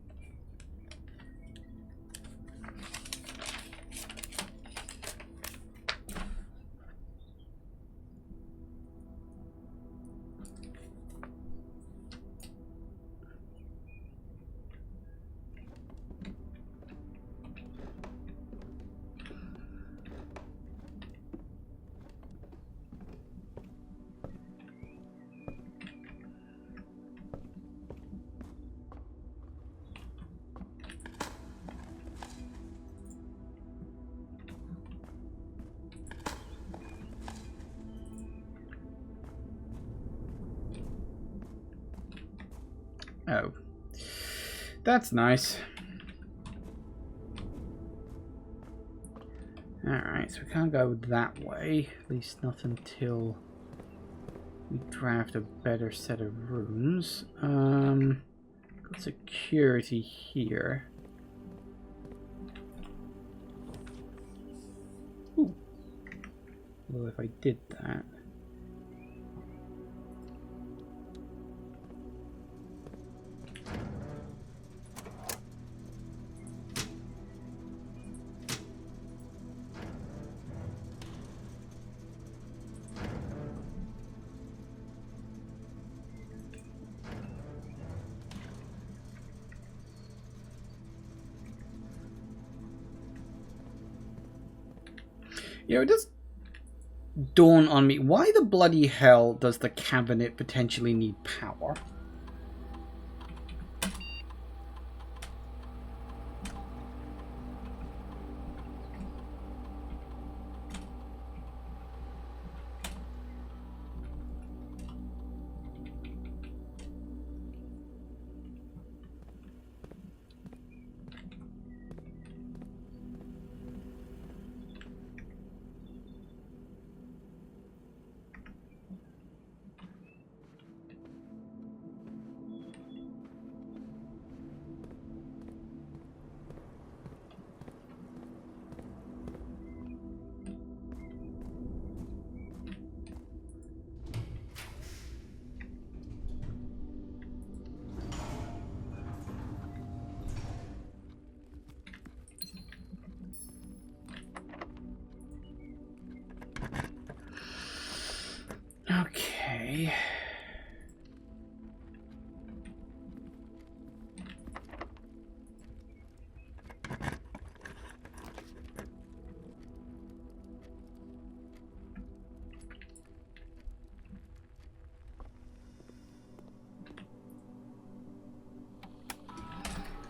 Oh. That's nice. Alright, so we can't go that way. At least not until we draft a better set of rooms. Got security here. Ooh. Well, if I did that... You know, it does dawn on me, why the bloody hell does the cabinet potentially need power? Okay.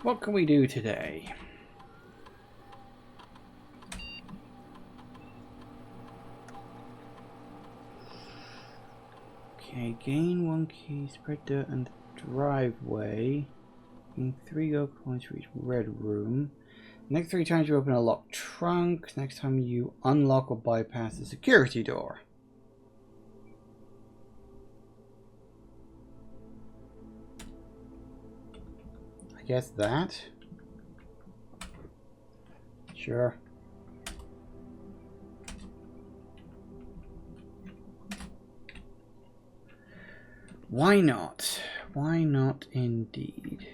What can we do today? Okay, gain 1 key, spread dirt and driveway. Gain 3 gold coins for each red room. Next 3 times you open a locked trunk. Next time you unlock or bypass the security door. I guess that. Sure. Why not? why not indeed?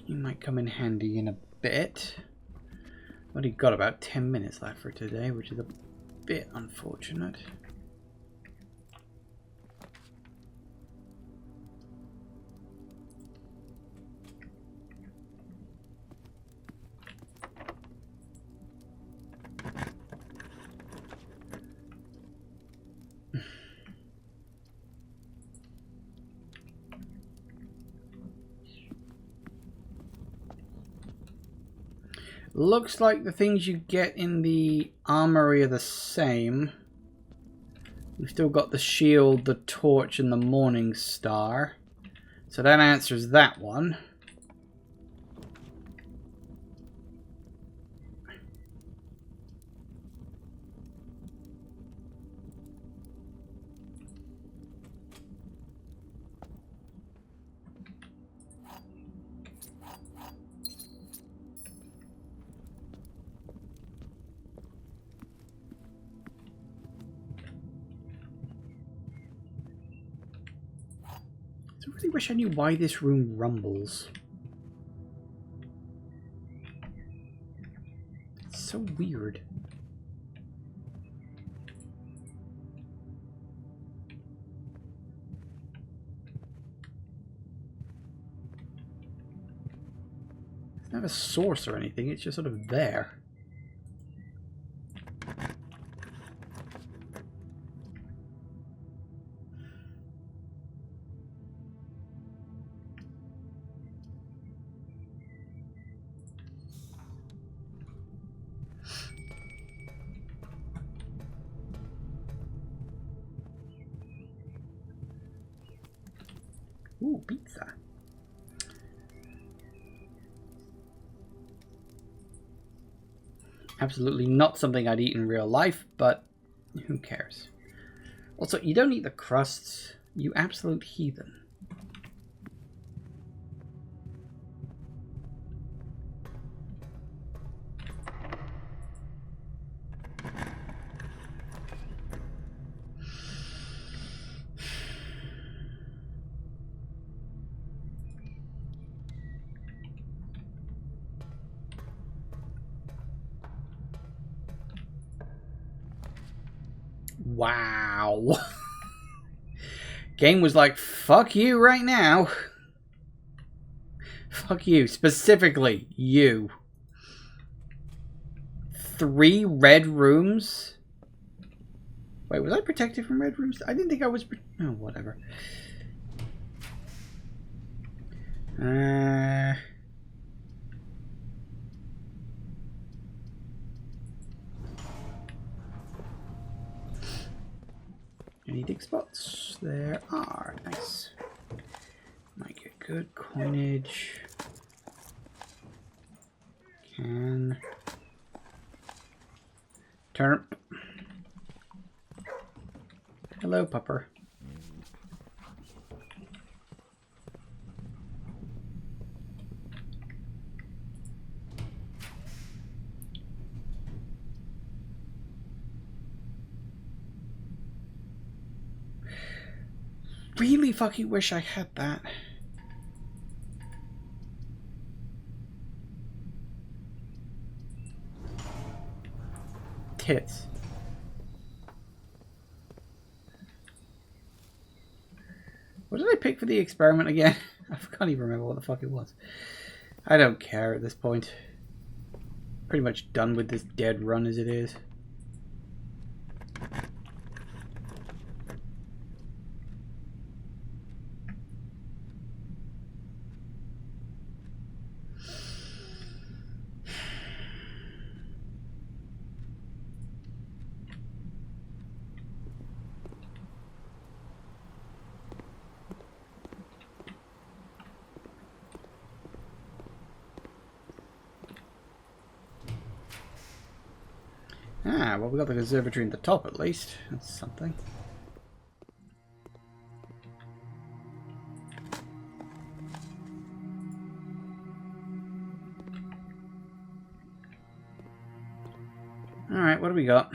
You might come in handy in a bit. Only got about 10 minutes left for today, which is a bit unfortunate. Looks like the things you get in the armory are the same. We've still got the shield, the torch, and the morning star. So that answers that one. I really wish I knew why this room rumbles. It's so weird. It's not a source or anything, it's just sort of there. Ooh, pizza. Absolutely not something I'd eat in real life, but who cares? Also, you don't eat the crusts, you absolute heathen. Wow. Game was like, fuck you right now. Fuck you. Specifically, you. 3 red rooms? Wait, was I protected from red rooms? I didn't think I was... Oh, whatever. Any dig spots? There are. Nice. Might get good coinage. Can. Turnip. Hello, pupper. Really fucking wish I had that. Tits. What did I pick for the experiment again? I can't even remember what the fuck it was. I don't care at this point. Pretty much done with this dead run as it is. Ah, well, we got the conservatory in the top at least. That's something. Alright, what do we got?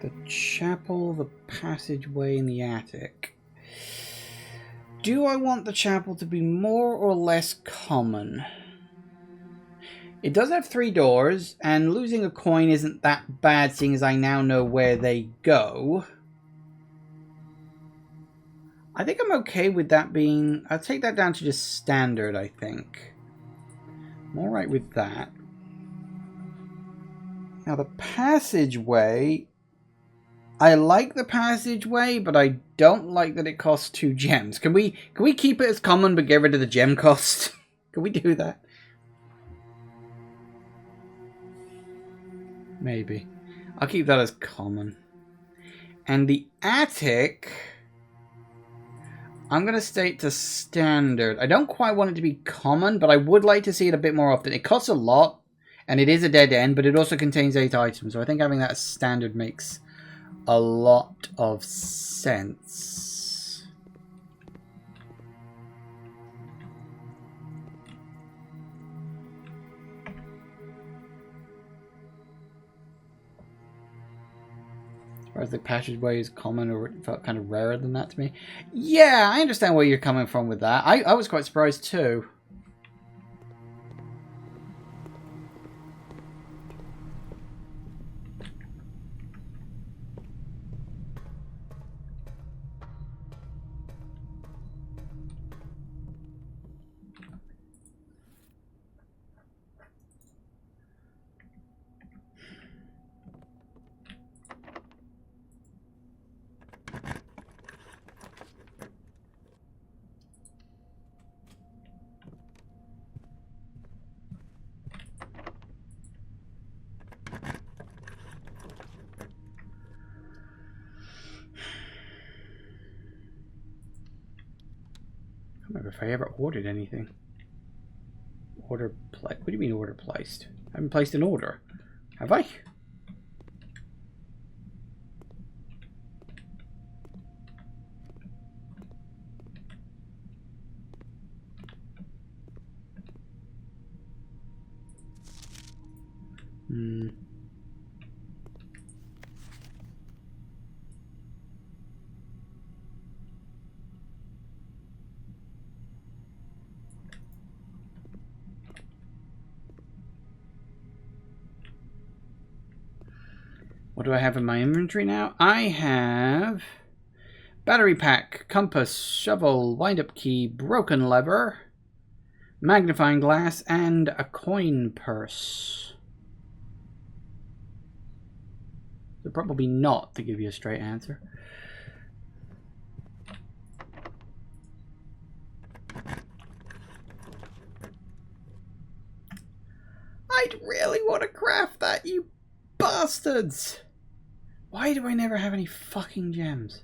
The chapel, the passageway, and the attic. Do I want the chapel to be more or less common? It does have 3 doors, and losing a coin isn't that bad, seeing as I now know where they go. I think I'm okay with that being... I'll take that down to just standard, I think. I'm alright with that. Now the passageway... I like the passageway, but I don't like that it costs 2 gems. Can we keep it as common but get rid of the gem cost? Can we do that? Maybe. I'll keep that as common. And the attic... I'm going to state to standard. I don't quite want it to be common, but I would like to see it a bit more often. It costs a lot, and it is a dead end, but it also contains 8 items. So I think having that as standard makes a lot of sense. As far as the passageway is common, or it felt kind of rarer than that to me. Yeah, I understand where you're coming from with that. I was quite surprised too. I don't remember if I ever ordered anything. What do you mean order placed? I haven't placed an order. Have I? What do I have in my inventory now? I have battery pack, compass, shovel, wind-up key, broken lever, magnifying glass, and a coin purse. So probably not, to give you a straight answer. I'd really want to craft that, you bastards! Why do I never have any fucking gems?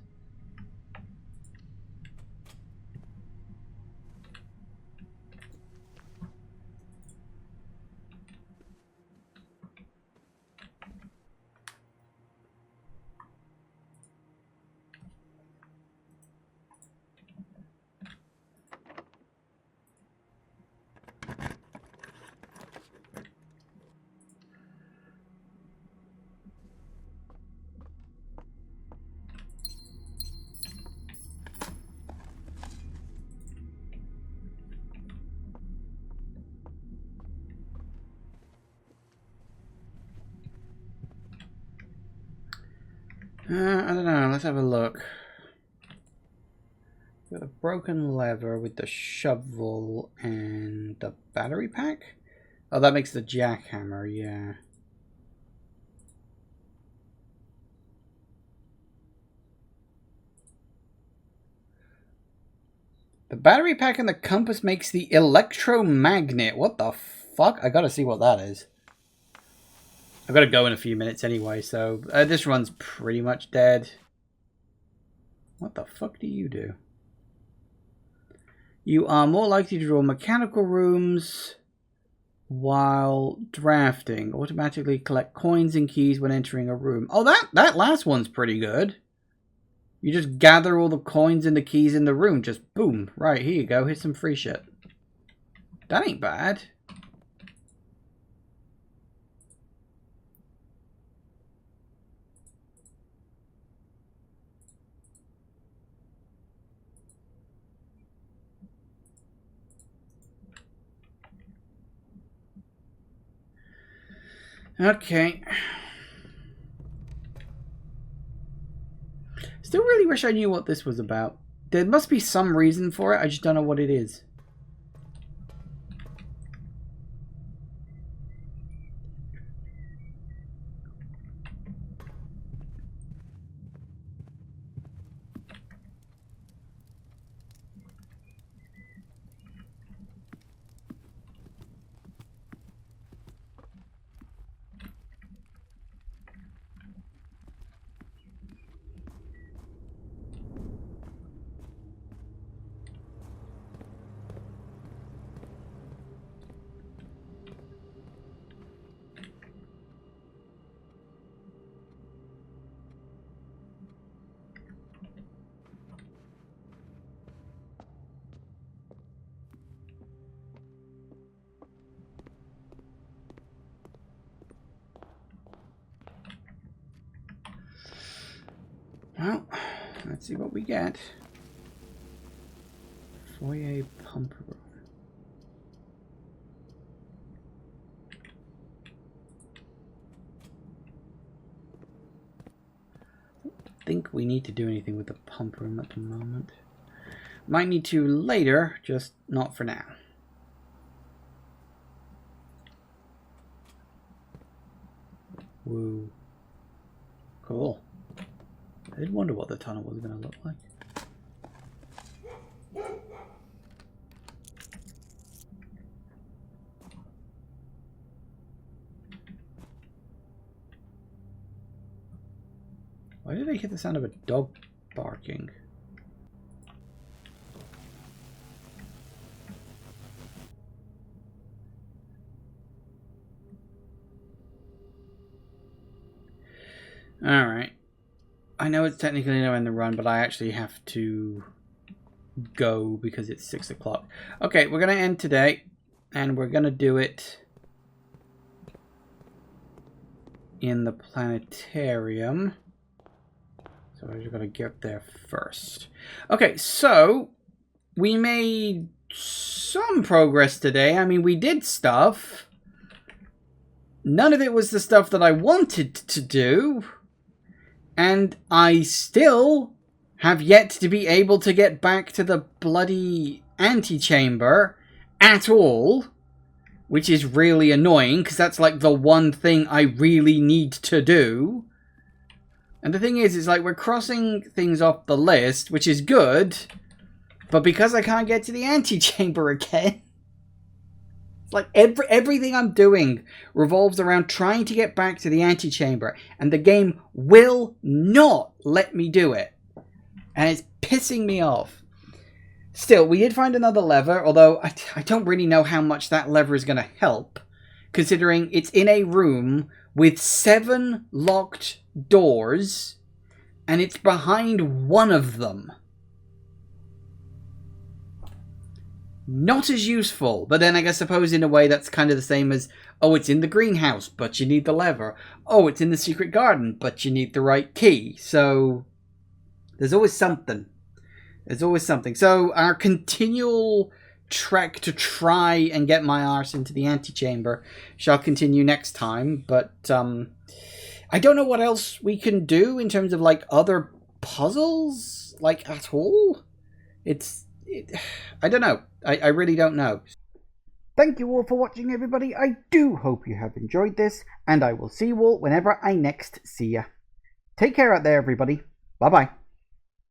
I don't know, let's have a look. Got a broken lever with the shovel and the battery pack? Oh, that makes the jackhammer, yeah. The battery pack and the compass makes the electromagnet. What the fuck? I gotta see what that is. I've got to go in a few minutes anyway, so this run's pretty much dead. What the fuck do you do? You are more likely to draw mechanical rooms while drafting. Automatically collect coins and keys when entering a room. Oh, that last one's pretty good. You just gather all the coins and the keys in the room. Just boom. Right, here you go. Here's some free shit. That ain't bad. Okay. Still really wish I knew what this was about. There must be some reason for it. I just don't know what it is. Well, let's see what we get. Foyer pump room. I don't think we need to do anything with the pump room at the moment. Might need to later, just not for now. Woo. Cool. I did wonder what the tunnel was going to look like. Why did I hear the sound of a dog barking? Alright. I know it's technically no end the run, but I actually have to go because it's 6 o'clock. Okay, we're going to end today, and we're going to do it in the planetarium. So I just got to get there first. Okay, so we made some progress today. I mean, we did stuff. None of it was the stuff that I wanted to do. And I still have yet to be able to get back to the bloody antechamber at all. Which is really annoying, because that's like the one thing I really need to do. And the thing is, it's like we're crossing things off the list, which is good. But because I can't get to the antechamber again... Like, everything I'm doing revolves around trying to get back to the antechamber. And the game will not let me do it. And it's pissing me off. Still, we did find another lever. Although, I don't really know how much that lever is going to help. Considering it's in a room with 7 locked doors. And it's behind one of them. Not as useful, but then I suppose in a way that's kind of the same as, oh, it's in the greenhouse, but you need the lever. Oh, it's in the secret garden, but you need the right key. So, there's always something. There's always something. So, our continual trek to try and get my arse into the antechamber shall continue next time, but I don't know what else we can do in terms of, like, other puzzles, like, at all. I don't know. I really don't know. Thank you all for watching, everybody. I do hope you have enjoyed this, and I will see you all whenever I next see ya. Take care out there, everybody. Bye-bye.